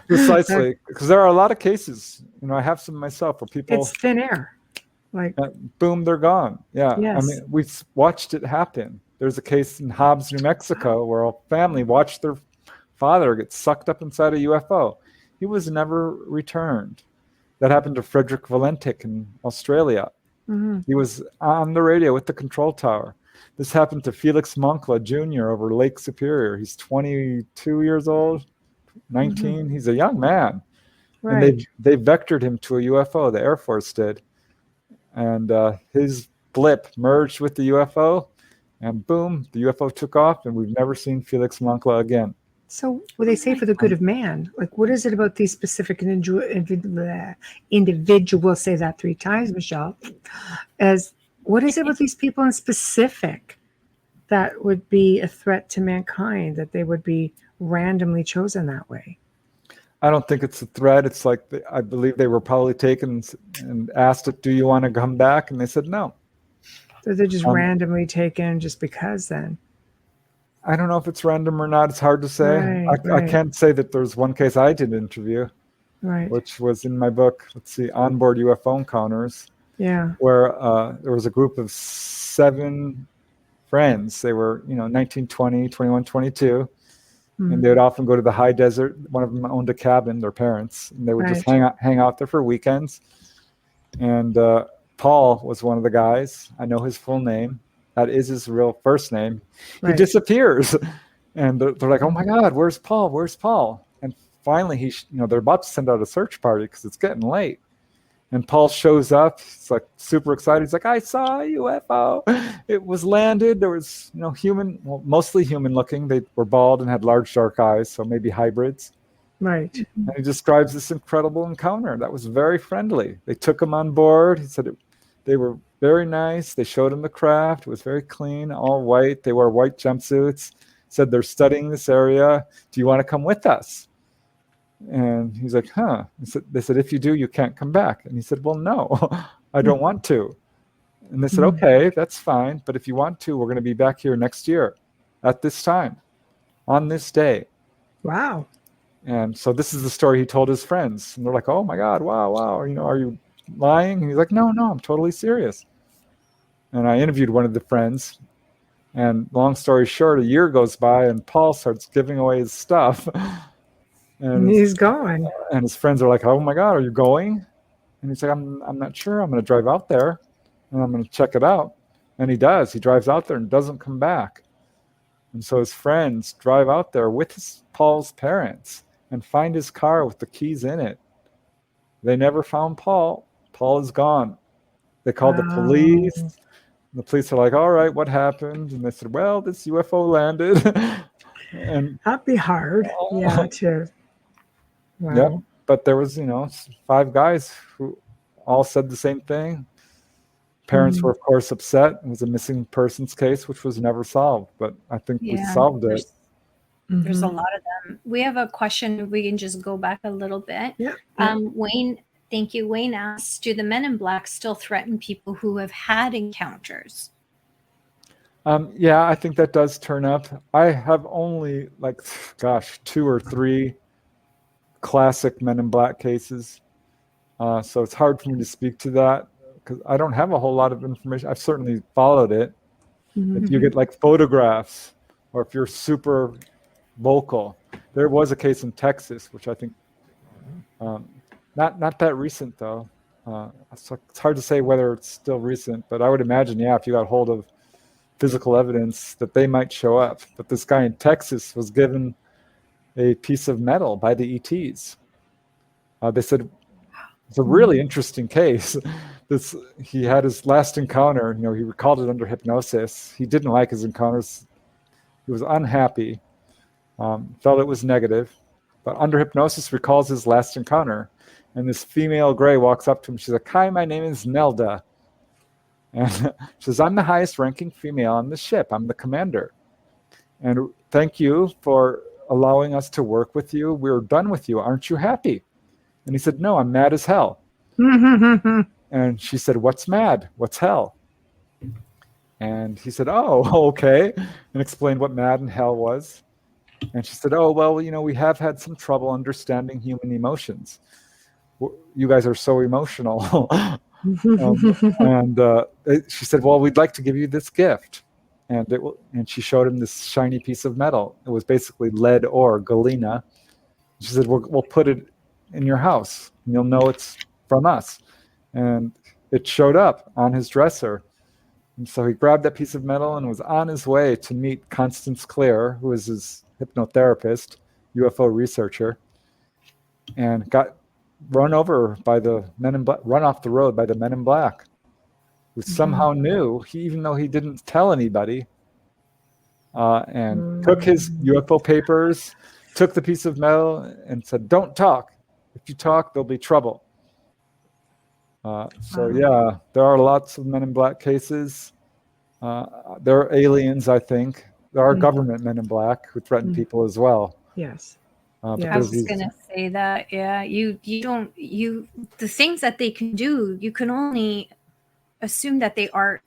Precisely, because there are a lot of cases. I have some myself where people. It's thin air. Like, boom, they're gone. Yeah. Yes. I mean, we've watched it happen. There's a case in Hobbs, New Mexico, where a family watched their father get sucked up inside a UFO. He was never returned. That happened to Frederick Valentic in Australia. He was on the radio with the control tower. This happened to Felix Moncla Jr. over Lake Superior. He's 22 years old, 19. He's a young man. right. And they vectored him to a UFO, the Air Force did. And his blip merged with the UFO, and boom, the UFO took off, and we've never seen Felix Moncla again. So what they say for the good of man, like, what is it about these specific individuals, say that 3 times, Michelle, what is it about these people in specific that would be a threat to mankind, that they would be randomly chosen that way? I don't think it's a threat. It's like, I believe they were probably taken and asked it, do you want to come back? And they said no. So they're just randomly taken just because then? I don't know if it's random or not. It's hard to say. I can't say that there's one case I did interview, which was in my book. Let's see, Onboard UFO Encounters. Yeah. Where there was a group of 7 friends. They were, 19, 20, 21, 22. And they would often go to the high desert. One of them owned a cabin, their parents, and they would just hang out there for weekends. And Paul was one of the guys. I know his full name. That is his real first name. He disappears. And they're like, oh my God, where's Paul? Where's Paul? And finally, they're about to send out a search party because it's getting late. And Paul shows up. He's like super excited. He's like, I saw a UFO. It was landed. There was, mostly human looking. They were bald and had large dark eyes, so maybe hybrids. Right. And he describes this incredible encounter that was very friendly. They took him on board. He said they were very nice. They showed him the craft. It was very clean, all white. They wore white jumpsuits. Said they're studying this area. Do you want to come with us? And he's like, huh. They said, if you do, you can't come back. And he said, well, no, I don't want to. And they said, okay, that's fine. But if you want to, we're going to be back here next year at this time, on this day. Wow. And so this is the story he told his friends. And they're like, oh my God, wow. Are you lying? And he's like, no, I'm totally serious. And I interviewed one of the friends. And long story short, a year goes by and Paul starts giving away his stuff. And he's gone. And his friends are like, oh my God, are you going? And he's like, I'm not sure. I'm going to drive out there and I'm going to check it out. And he does. He drives out there and doesn't come back. And so his friends drive out there with Paul's parents and find his car with the keys in it. They never found Paul. Paul is gone. They called the police. And the police are like, all right, what happened? And they said, well, this UFO landed. And that'd be hard. Wow. Yeah, but there was, 5 guys who all said the same thing. Parents were, of course, upset. It was a missing persons case, which was never solved. But I think we solved it. There's a lot of them. We have a question. We can just go back a little bit. Yeah. Wayne, thank you. Wayne asks, do the men in black still threaten people who have had encounters? Yeah, I think that does turn up. I have only 2 or 3 classic Men in Black cases. So it's hard for me to speak to that because I don't have a whole lot of information. I've certainly followed it. If you get photographs or if you're super vocal, there was a case in Texas, which I think, not that recent though. So it's hard to say whether it's still recent, but I would imagine, if you got hold of physical evidence that they might show up. But this guy in Texas was given a piece of metal by the ETs. They said it's a really interesting case. He had his last encounter. He recalled it under hypnosis. He didn't like his encounters. He was unhappy. Felt it was negative. But under hypnosis, recalls his last encounter. And this female gray walks up to him. She's like, "Hi, my name is Nelda." And she says, "I'm the highest ranking female on the ship. I'm the commander. And thank you for allowing us to work with you. We're done with you. Aren't you happy?" And he said, "No, I'm mad as hell." And she said, "What's mad? What's hell?" And he said, "Oh, okay." And explained what mad and hell was. And she said, "Oh, well, we have had some trouble understanding human emotions. You guys are so emotional." And she said, "Well, we'd like to give you this gift." And she showed him this shiny piece of metal. It was basically lead ore, galena. She said, we'll put it in your house, and you'll know it's from us. And it showed up on his dresser. And so he grabbed that piece of metal and was on his way to meet Constance Clear, who was his hypnotherapist, UFO researcher, and got run over by the Men in Black, run off the road by the Men in Black, who somehow knew, even though he didn't tell anybody, and took his UFO papers, took the piece of metal, and said, "Don't talk. If you talk, there'll be trouble." Yeah, there are lots of Men in Black cases. There are aliens, I think. There are government Men in Black who threaten people as well. Yes. I was going to say that. Yeah, the things that they can do, you can only assume that they are,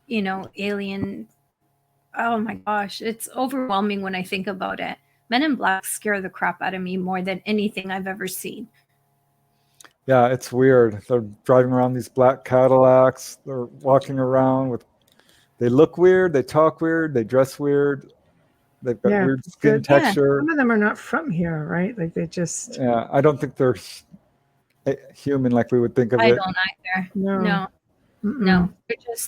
alien. Oh my gosh, it's overwhelming when I think about it. Men in Black scare the crap out of me more than anything I've ever seen. Yeah, it's weird. They're driving around these black Cadillacs. They're walking around they look weird, they talk weird, they dress weird. They've got weird skin texture. Some of them are not from here, right? Like they just. Yeah, I don't think they're human like we would think of it. I don't either. No.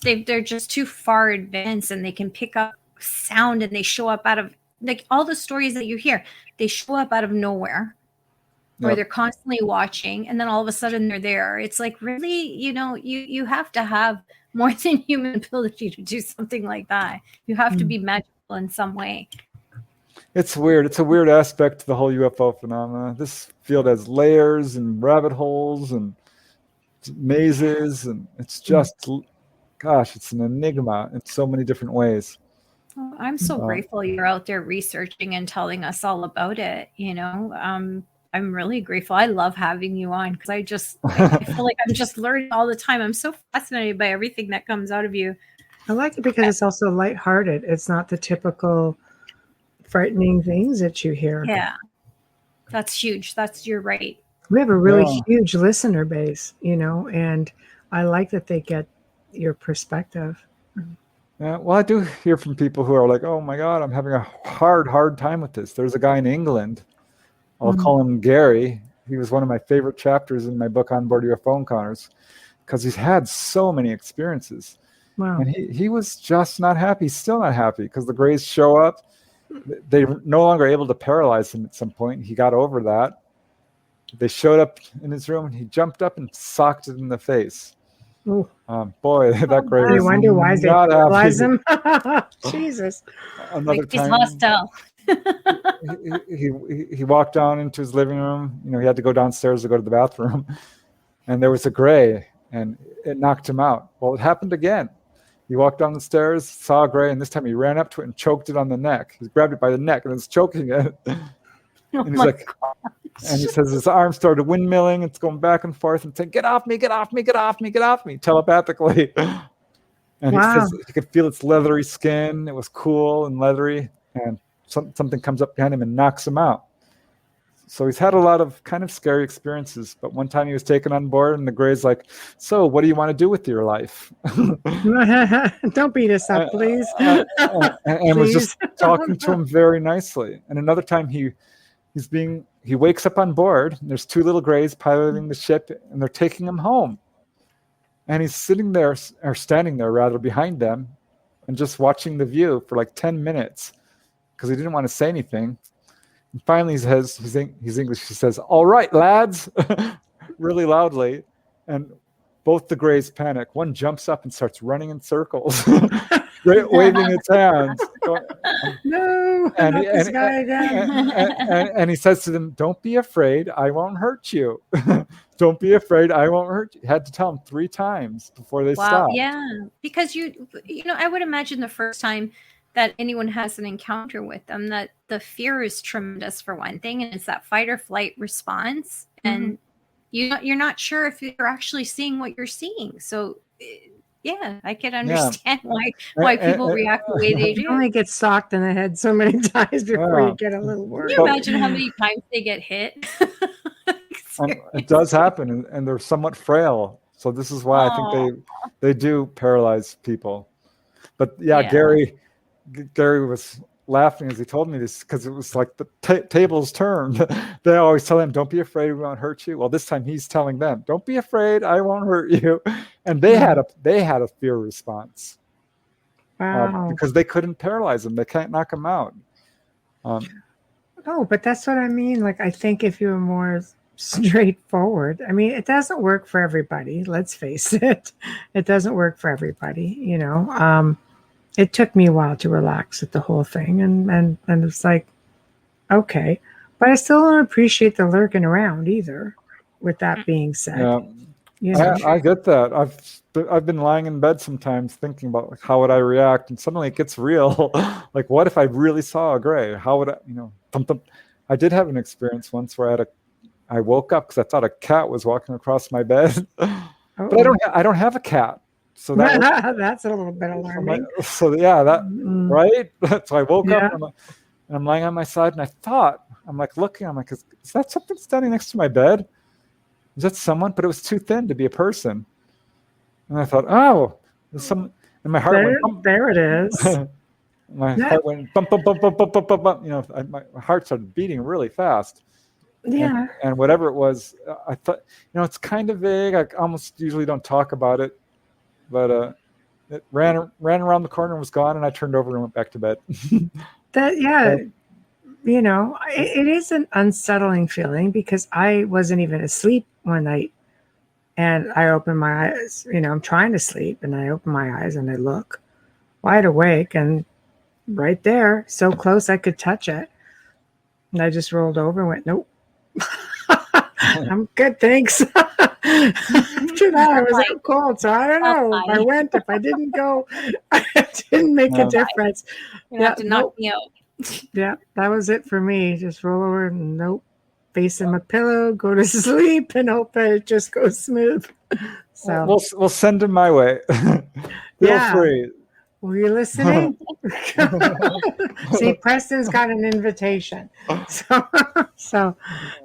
They're just too far advanced, and they can pick up sound, and they show up out of like all the stories that you hear. They show up out of nowhere, or they're constantly watching, and then all of a sudden they're there. It's like, really, you have to have more than human ability to do something like that. You have to be magical in some way. It's weird. It's a weird aspect to the whole UFO phenomena. This field has layers and rabbit holes and mazes, and it's just, gosh, it's an enigma in so many different ways. Well, I'm so grateful you're out there researching and telling us all about it. I'm really grateful. I love having you on because I feel like I'm just learning all the time. I'm so fascinated by everything that comes out of you. I like it because it's also lighthearted. It's not the typical frightening things that you hear. Yeah, that's huge. You're right. We have a really huge listener base, and I like that they get your perspective. Yeah, well, I do hear from people who are like, oh my God, I'm having a hard time with this. There's a guy in England. I'll call him Gary. He was one of my favorite chapters in my book, On Board UFO Encounters, because he's had so many experiences. Wow. And he was just not happy. He's still not happy because the Greys show up. They're no longer able to paralyze him at some point. He got over that. They showed up in his room, and he jumped up and socked it in the face. Boy, that Grey was. I wonder why they paralyze him. Jesus. Another he's hostile. he walked down into his living room. He had to go downstairs to go to the bathroom, and there was a Grey, and it knocked him out. Well, it happened again. He walked down the stairs, saw a Grey, and this time he ran up to it and choked it on the neck. He grabbed it by the neck and was choking it. And he's like, and he says his arm started windmilling. It's going back and forth and saying, "Get off me! Get off me! Get off me! Get off me!" telepathically. And he says he could feel its leathery skin. It was cool and leathery, and something comes up behind him and knocks him out. So he's had a lot of kind of scary experiences. But one time he was taken on board, and the Grey's like, "So, what do you want to do with your life?" Don't beat us up, please. And was just talking to him very nicely. And another time he wakes up on board, and there's two little Greys piloting the ship, and they're taking him home. And he's sitting there, or standing there rather, behind them, and just watching the view for like 10 minutes because he didn't want to say anything. And finally, he says, he's English, he says, "All right, lads," really loudly. And both the Greys panic. One jumps up and starts running in circles, waving its hands. No, this guy again. And he says to them, "Don't be afraid, I won't hurt you." Don't be afraid, I won't hurt you. Had to tell them 3 times before they stopped. Yeah, because I would imagine the first time that anyone has an encounter with them, that the fear is tremendous for one thing, and it's that fight or flight response, and you're not sure if you're actually seeing what you're seeing. So yeah, I can understand why people react the way they do. You only get socked in the head so many times before you get a little worried. Can you imagine how many times they get hit? It does happen, and they're somewhat frail. So this is why I think they do paralyze people. But Gary was laughing as he told me this because it was like the tables turned. They always tell him, "Don't be afraid, we won't hurt you." Well, this time he's telling them, "Don't be afraid, I won't hurt you." And they had a fear response. Wow. Because they couldn't paralyze him. They can't knock him out. But that's what I mean. Like, I think if you were more straightforward, I mean, it doesn't work for everybody. Let's face it. It doesn't work for everybody, It took me a while to relax at the whole thing, and it's like, okay, but I still don't appreciate the lurking around either. With that being said, I get that. I've been lying in bed sometimes thinking about like, how would I react, and suddenly it gets real. Like, what if I really saw a Grey? How would I? I did have an experience once where I woke up because I thought a cat was walking across my bed, but I don't have a cat. So that's a little bit alarming. Right? So I woke up and I'm lying on my side, and I'm like looking, I'm like, is that something standing next to my bed? Is that someone? But it was too thin to be a person. And I thought, there's some. And my heart went, there it is. My heart went bump, bump, bump, bump, bump, bump, bump, bump. My heart started beating really fast. Yeah. And whatever it was, I thought, it's kind of vague. I almost usually don't talk about it, but it ran around the corner and was gone, and I turned over and went back to bed. It is an unsettling feeling because I wasn't even asleep one night, and I opened my eyes. I'm trying to sleep, and I open my eyes and I look wide awake, and right there, so close I could touch it, and I just rolled over and went, nope. I'm good, thanks. After that, I was out cold, so I don't know if I went, if I didn't go. It didn't make a difference. You have to knock me out. Yeah, that was it for me. Just roll over and nope, face in my pillow, go to sleep, and hope that it just goes smooth. So we'll send him my way. Feel free. Were you listening? See, Preston's got an invitation. So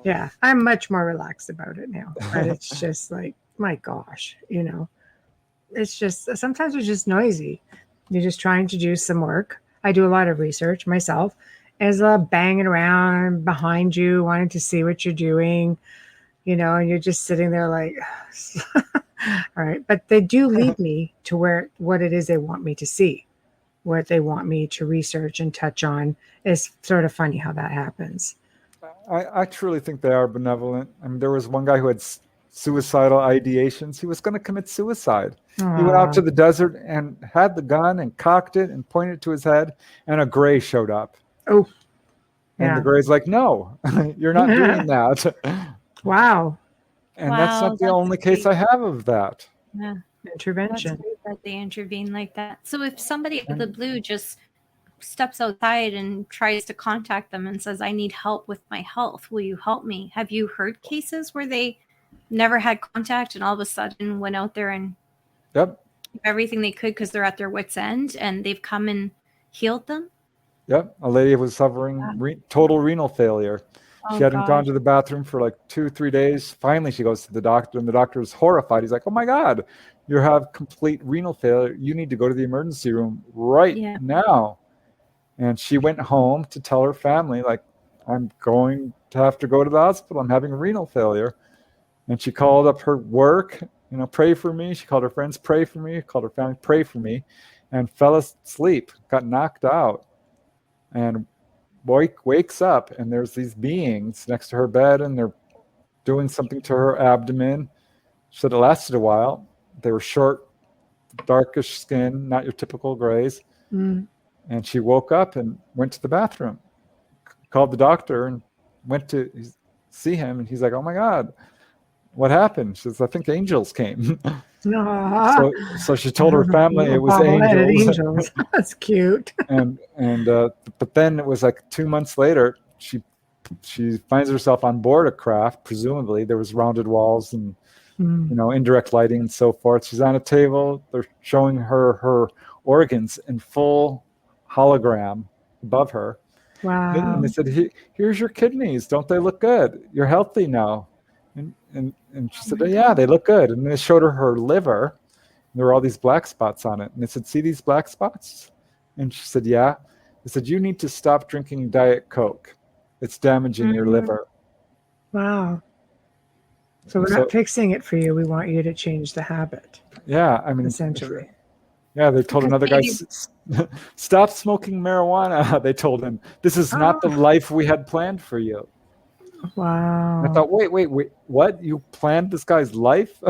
yeah, I'm much more relaxed about it now. But it's just like, my gosh, it's just, sometimes it's just noisy. You're just trying to do some work. I do a lot of research myself. There's a lot banging around behind you, wanting to see what you're doing, and you're just sitting there like, all right. But they do lead me to what it is they want me to see, what they want me to research and touch on. It's sort of funny how that happens. I truly think they are benevolent. I mean, there was one guy who had suicidal ideations. He was going to commit suicide. Aww. He went out to the desert and had the gun and cocked it and pointed it to his head, and a gray showed up. Oh, and the gray's like, no, you're not doing that. Wow. And that's not the only case I have of that. Yeah. Intervention. That they intervene like that. So if somebody out of the blue just steps outside and tries to contact them and says, I need help with my health, will you help me? Have you heard cases where they never had contact and all of a sudden went out there and everything they could because they're at their wits' end and they've come and healed them? Yep. A lady was suffering total renal failure. She hadn't gone to the bathroom for like 2-3 days. Finally, she goes to the doctor, and the doctor is horrified. He's like, oh, my God, you have complete renal failure. You need to go to the emergency room right now. And she went home to tell her family, like, I'm going to have to go to the hospital. I'm having renal failure. And she called up her work, pray for me. She called her friends, pray for me. Called her family, pray for me. And fell asleep, got knocked out. And wakes up, and there's these beings next to her bed, and they're doing something to her abdomen. She said it lasted a while. They were short, darkish skin, not your typical grays. And she woke up and went to the bathroom, called the doctor, and went to see him. And he's like, oh, my God, what happened? She says, I think angels came. So she told her family it was angels. That's cute. But then it was like 2 months later, she finds herself on board a craft. Presumably there was rounded walls and indirect lighting and so forth. She's on a table. They're showing her organs in full hologram above her. Wow. And they said, here's your kidneys. Don't they look good? You're healthy now. And she said, yeah, they look good. And they showed her liver. And there were all these black spots on it. And they said, see these black spots? And she said, yeah. They said, you need to stop drinking Diet Coke. It's damaging your liver. Wow. So we're not fixing it for you. We want you to change the habit. Yeah, I mean, essentially. Yeah, they told another guy, stop smoking marijuana. They told him, this is not the life we had planned for you. Wow. I thought, wait, what? You planned this guy's life?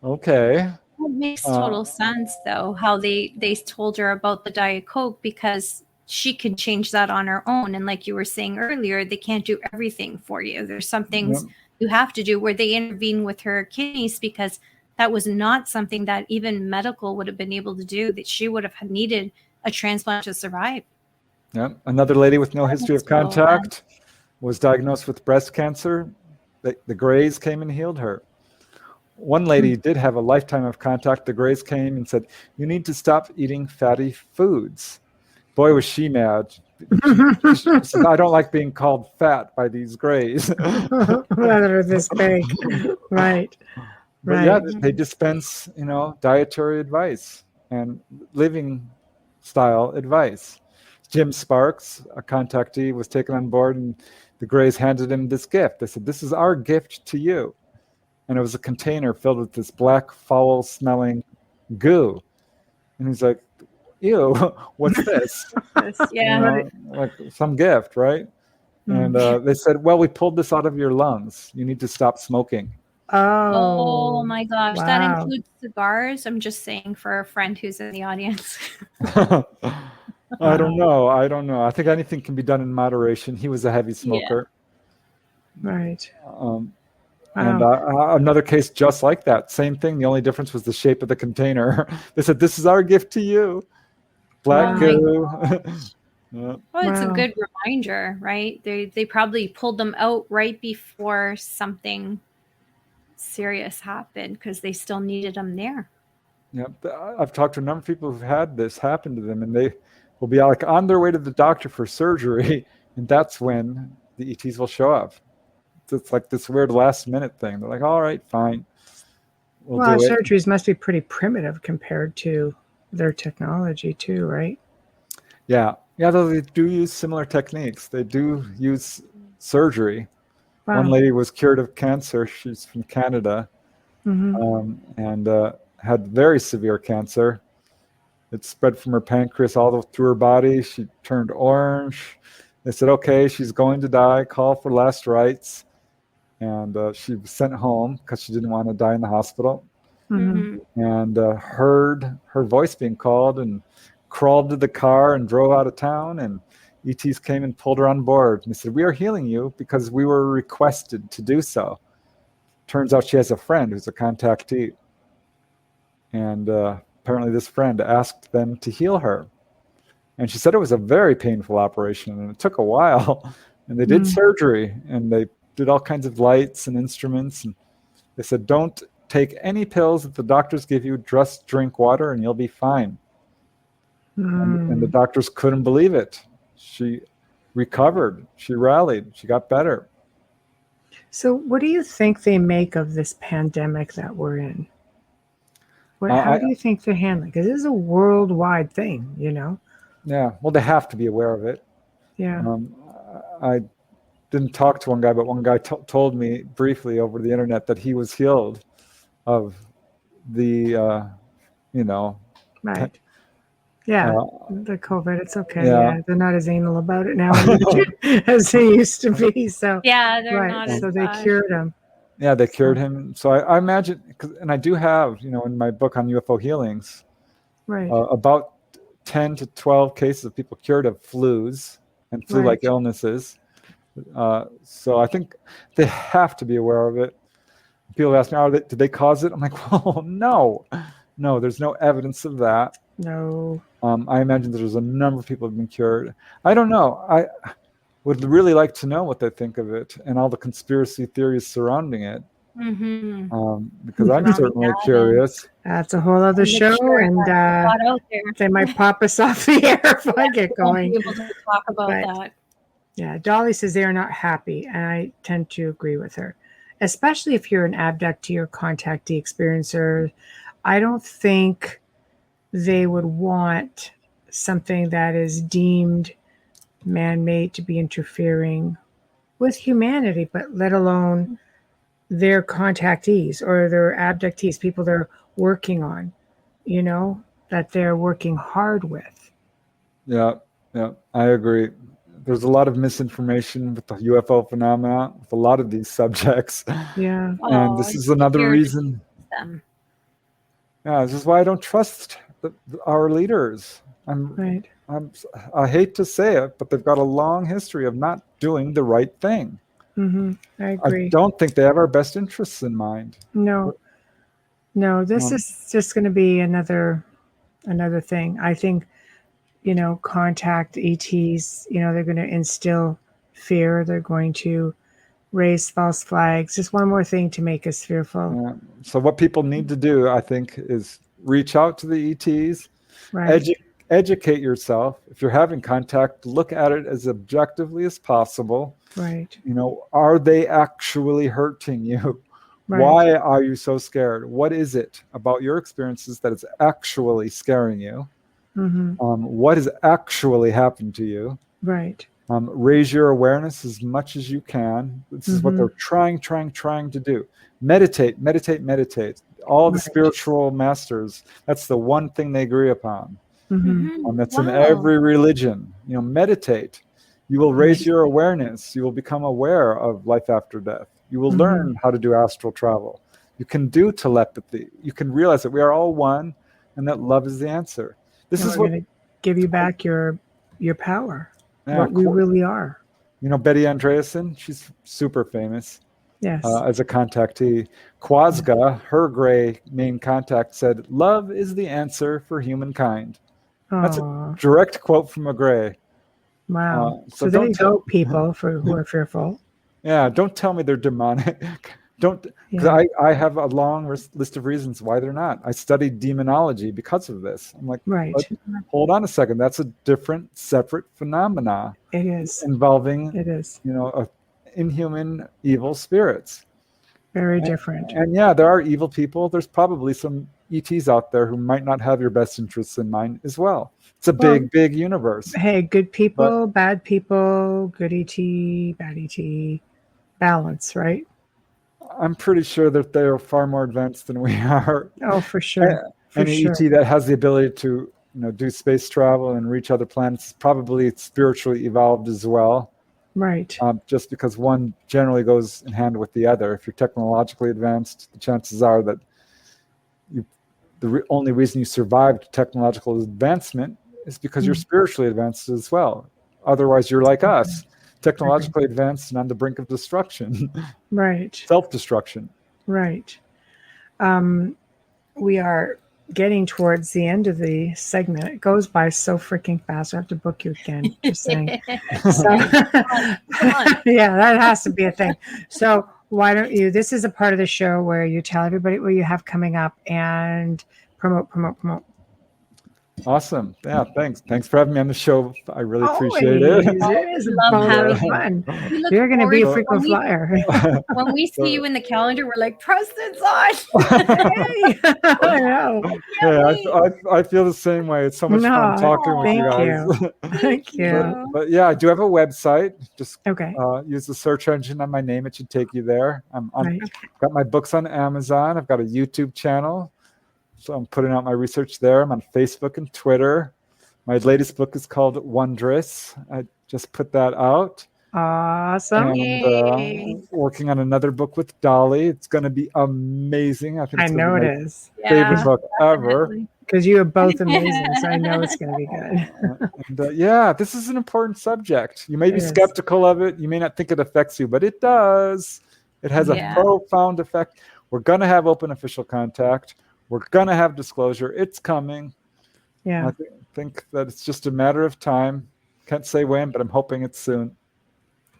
Okay. It makes total sense, though, how they told her about the Diet Coke, because she could change that on her own. And like you were saying earlier, they can't do everything for you. There's some things you have to do where they intervene with her kidneys, because that was not something that even medical would have been able to do, that she would have needed a transplant to survive. Yeah. Another lady with no history of contact was diagnosed with breast cancer. The Greys came and healed her. One lady did have a lifetime of contact. The Greys came and said, you need to stop eating fatty foods. Boy, was she mad. She said, I don't like being called fat by these Greys. Rather this big. Right. But yeah, they dispense, dietary advice and living style advice. Jim Sparks, a contactee, was taken on board, and the Greys handed him this gift. They said, "This is our gift to you." And it was a container filled with this black, foul-smelling goo. And he's like, "Ew, what's this?" Yeah. Like some gift, right? And they said, "Well, we pulled this out of your lungs. You need to stop smoking." Oh my gosh. Wow. That includes cigars. I'm just saying for a friend who's in the audience. I don't know. I think anything can be done in moderation. He was a heavy smoker. Yeah. Right. And another case just like that. Same thing. The only difference was the shape of the container. They said, "This is our gift to you." Black goo. Well, it's a good reminder, right? They probably pulled them out right before something serious happened because they still needed them there. Yeah, I've talked to a number of people who've had this happen to them, and they will be like on their way to the doctor for surgery, and that's when the ETs will show up. It's like this weird last minute thing. They're like, "All right, fine. Well, surgeries must be pretty primitive compared to their technology too, right? Yeah, though they do use similar techniques. They do use surgery. Wow. One lady was cured of cancer. She's from Canada, and had very severe cancer. It spread from her pancreas all through her body. She turned orange. They said, "Okay, she's going to die. Call for last rites." And she was sent home because she didn't want to die in the hospital. And heard her voice being called and crawled to the car and drove out of town. And ETs came and pulled her on board. And they said, "We are healing you because we were requested to do so." Turns out she has a friend who's a contactee. And apparently this friend asked them to heal her. And she said it was a very painful operation, and it took a while. And they did surgery, and they did all kinds of lights and instruments. And they said, "Don't take any pills that the doctors give you. Just drink water, and you'll be fine." And the doctors couldn't believe it. She recovered. She rallied. She got better. So what do you think they make of this pandemic that we're in? How do you think they're handling? Because this is a worldwide thing, you know? Yeah, well, they have to be aware of it. Yeah. I didn't talk to one guy, but one guy told me briefly over the internet that he was healed of the, Right. Yeah, the COVID, it's okay. Yeah. They're not as anal about it now as they used to be. So yeah, they're not. So they cured him. Yeah, they cured him. So I imagine, and I do have, in my book on UFO healings, about 10 to 12 cases of people cured of flus and flu-like illnesses. So I think they have to be aware of it. People ask me, did they cause it? I'm like, well, no, there's no evidence of that. No. I imagine there's a number of people who have been cured. I don't know. I would really like to know what they think of it and all the conspiracy theories surrounding it. Because I'm certainly curious. That's a whole other show, and they might pop us off the air if I get going. We'll be able to talk about that. Yeah, Dolly says they are not happy, and I tend to agree with her, especially if you're an abductee or contactee experiencer. I don't think they would want something that is deemed man-made to be interfering with humanity, but let alone their contactees or their abductees, people they're working on, that they're working hard with. Yeah, I agree. There's a lot of misinformation with the UFO phenomena, with a lot of these subjects. Yeah. And this is another reason. Yeah, this is why I don't trust our leaders. I hate to say it, but they've got a long history of not doing the right thing. I agree. I don't think they have our best interests in mind. No, this is just going to be another thing. I think, contact ETs, they're going to instill fear. They're going to raise false flags. Just one more thing to make us fearful. So what people need to do, I think, is reach out to the ETs, educate yourself. If you're having contact, look at it as objectively as possible. Right. Are they actually hurting you? Right. Why are you so scared? What is it about your experiences that is actually scaring you? What has actually happened to you? Right. Raise your awareness as much as you can. This is what they're trying to do. Meditate. All the spiritual masters, that's the one thing they agree upon. That's in every religion. Meditate. You will raise your awareness. You will become aware of life after death. You will learn how to do astral travel. You can do telepathy. You can realize that we are all one and that love is the answer. This is what going to give you back your power, what we really are. Betty Andreasen, she's super famous. Yes. As a contactee. Quasga, her gray main contact, said, "Love is the answer for humankind." That's a direct quote from a gray. Wow. So there you go, people who are fearful. Yeah, don't tell me they're demonic. Because I have a long list of reasons why they're not. I studied demonology because of this. I'm like, hold on a second. That's a different, separate phenomena. It is. Involving, a inhuman evil spirits. Very different. And there are evil people. There's probably some ETs out there who might not have your best interests in mind as well. It's a big universe. Hey, good people, bad people, good ET, bad ET, balance, right? I'm pretty sure that they're far more advanced than we are. Oh, for sure. Any ET that has the ability to do space travel and reach other planets is probably spiritually evolved as well. Right. Just because one generally goes in hand with the other. If you're technologically advanced, the chances are that the only reason you survived technological advancement is because you're spiritually advanced as well. Otherwise, you're like us, technologically advanced and on the brink of destruction. Right. Self-destruction. Right. We are getting towards the end of the segment. It goes by so freaking fast. I have to book you again. Just saying. Yeah, that has to be a thing. So why don't you? This is a part of the show where you tell everybody what you have coming up and promote. Awesome. Yeah, thanks. Thanks for having me on the show. I really appreciate it. It is fun. You're going to be a frequent flyer. When we see you in the calendar, we're like, Preston's on. Hey. I know. I feel the same way. It's so much fun talking with you guys. Thank you. But I do have a website. Just use the search engine on my name. It should take you there. Got my books on Amazon. I've got a YouTube channel. So I'm putting out my research there. I'm on Facebook and Twitter. My latest book is called Wondrous. I just put that out. Awesome. And working on another book with Dolly. It's going to be amazing. I know it is. Favorite book ever. Because you are both amazing, so I know it's going to be good. And this is an important subject. You may be skeptical of it. You may not think it affects you, but it does. It has a profound effect. We're going to have open official contact. We're going to have disclosure. It's coming. Yeah. I think that it's just a matter of time. Can't say when, but I'm hoping it's soon.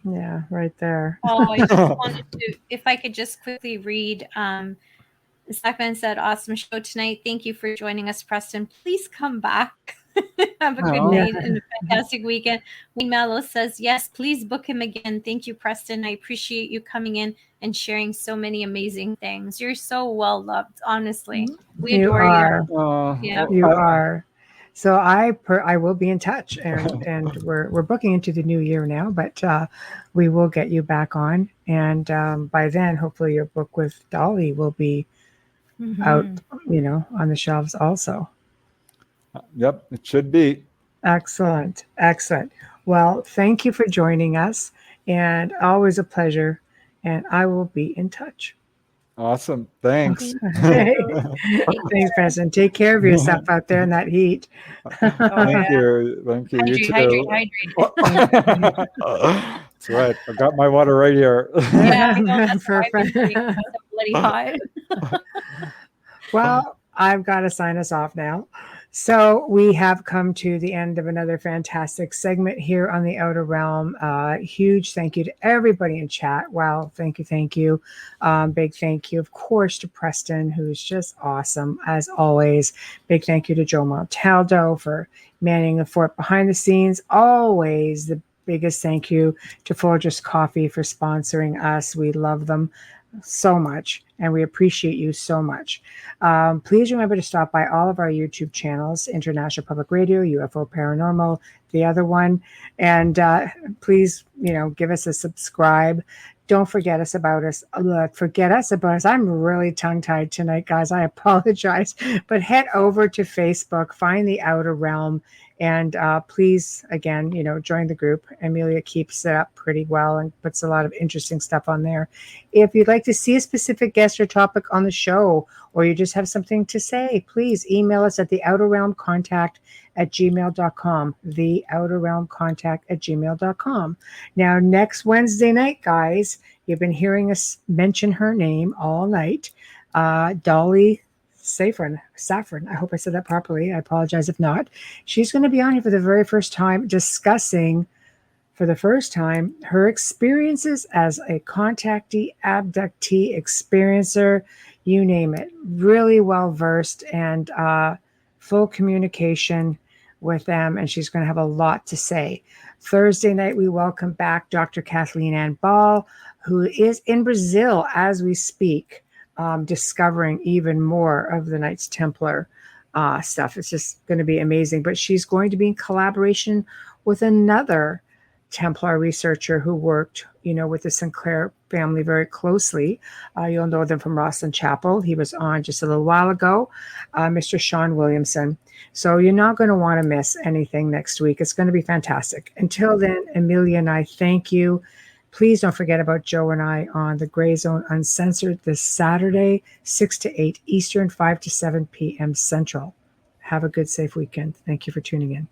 Yeah, right there. I just wanted to, if I could just quickly read. Stockman said, "Awesome show tonight. Thank you for joining us, Preston. Please come back. Have a good night and a fantastic weekend." Wayne Mallow says, "Yes, please book him again. Thank you, Preston. I appreciate you coming in and sharing so many amazing things. You're so well loved, honestly. We adore you." You are. So I will be in touch, and we're booking into the new year now, but we will get you back on, and by then, hopefully, your book with Dolly will be out, on the shelves also. Yep, it should be. Excellent. Well, thank you for joining us, and always a pleasure, and I will be in touch. Awesome. Thanks. Thanks, Preston. Take care of yourself out there in that heat. Thank you. Hydrate. That's right. I've got my water right here. Perfect. Bloody hot. Well, I've got to sign us off now. So we have come to the end of another fantastic segment here on the Outer Realm. Huge thank you to everybody in chat. Wow, thank you. Big thank you, of course, to Preston, who's just awesome as always. Big thank you to Joe Montaldo for manning the fort behind the scenes. Always the biggest thank you to Folgers Coffee for sponsoring us. We love them so much. and we appreciate you so much. Please remember to stop by all of our YouTube channels, International Public Radio, UFO Paranormal, the other one, and please, give us a subscribe. Don't forget us about us. Forget us about us. I'm really tongue-tied tonight, guys. I apologize. But head over to Facebook, find the Outer Realm, and please, again, join the group. Amelia keeps it up pretty well and puts a lot of interesting stuff on there. If you'd like to see a specific guest or topic on the show, or you just have something to say, please email us at theouterrealmcontact@gmail.com. Theouterrealmcontact@gmail.com. Now, next Wednesday night, guys, you've been hearing us mention her name all night. Dolly Saffron. I hope I said that properly. I apologize if not. She's going to be on here for the very first time, discussing for the first time her experiences as a contactee, abductee, experiencer, you name it. Really well versed and full communication with them, and she's going to have a lot to say. Thursday night, we welcome back Dr. Kathleen Ann Ball, who is in Brazil as we speak, discovering even more of the Knights Templar stuff. It's just going to be amazing. But she's going to be in collaboration with another Templar researcher who worked, with the Sinclair family very closely. You'll know them from Rosslyn Chapel. He was on just a little while ago, Mr. Sean Williamson. So you're not going to want to miss anything next week. It's going to be fantastic. Until then, Amelia and I thank you. Please don't forget about Joe and I on the Gray Zone Uncensored this Saturday, 6 to 8 Eastern, 5 to 7 p.m. Central. Have a good, safe weekend. Thank you for tuning in.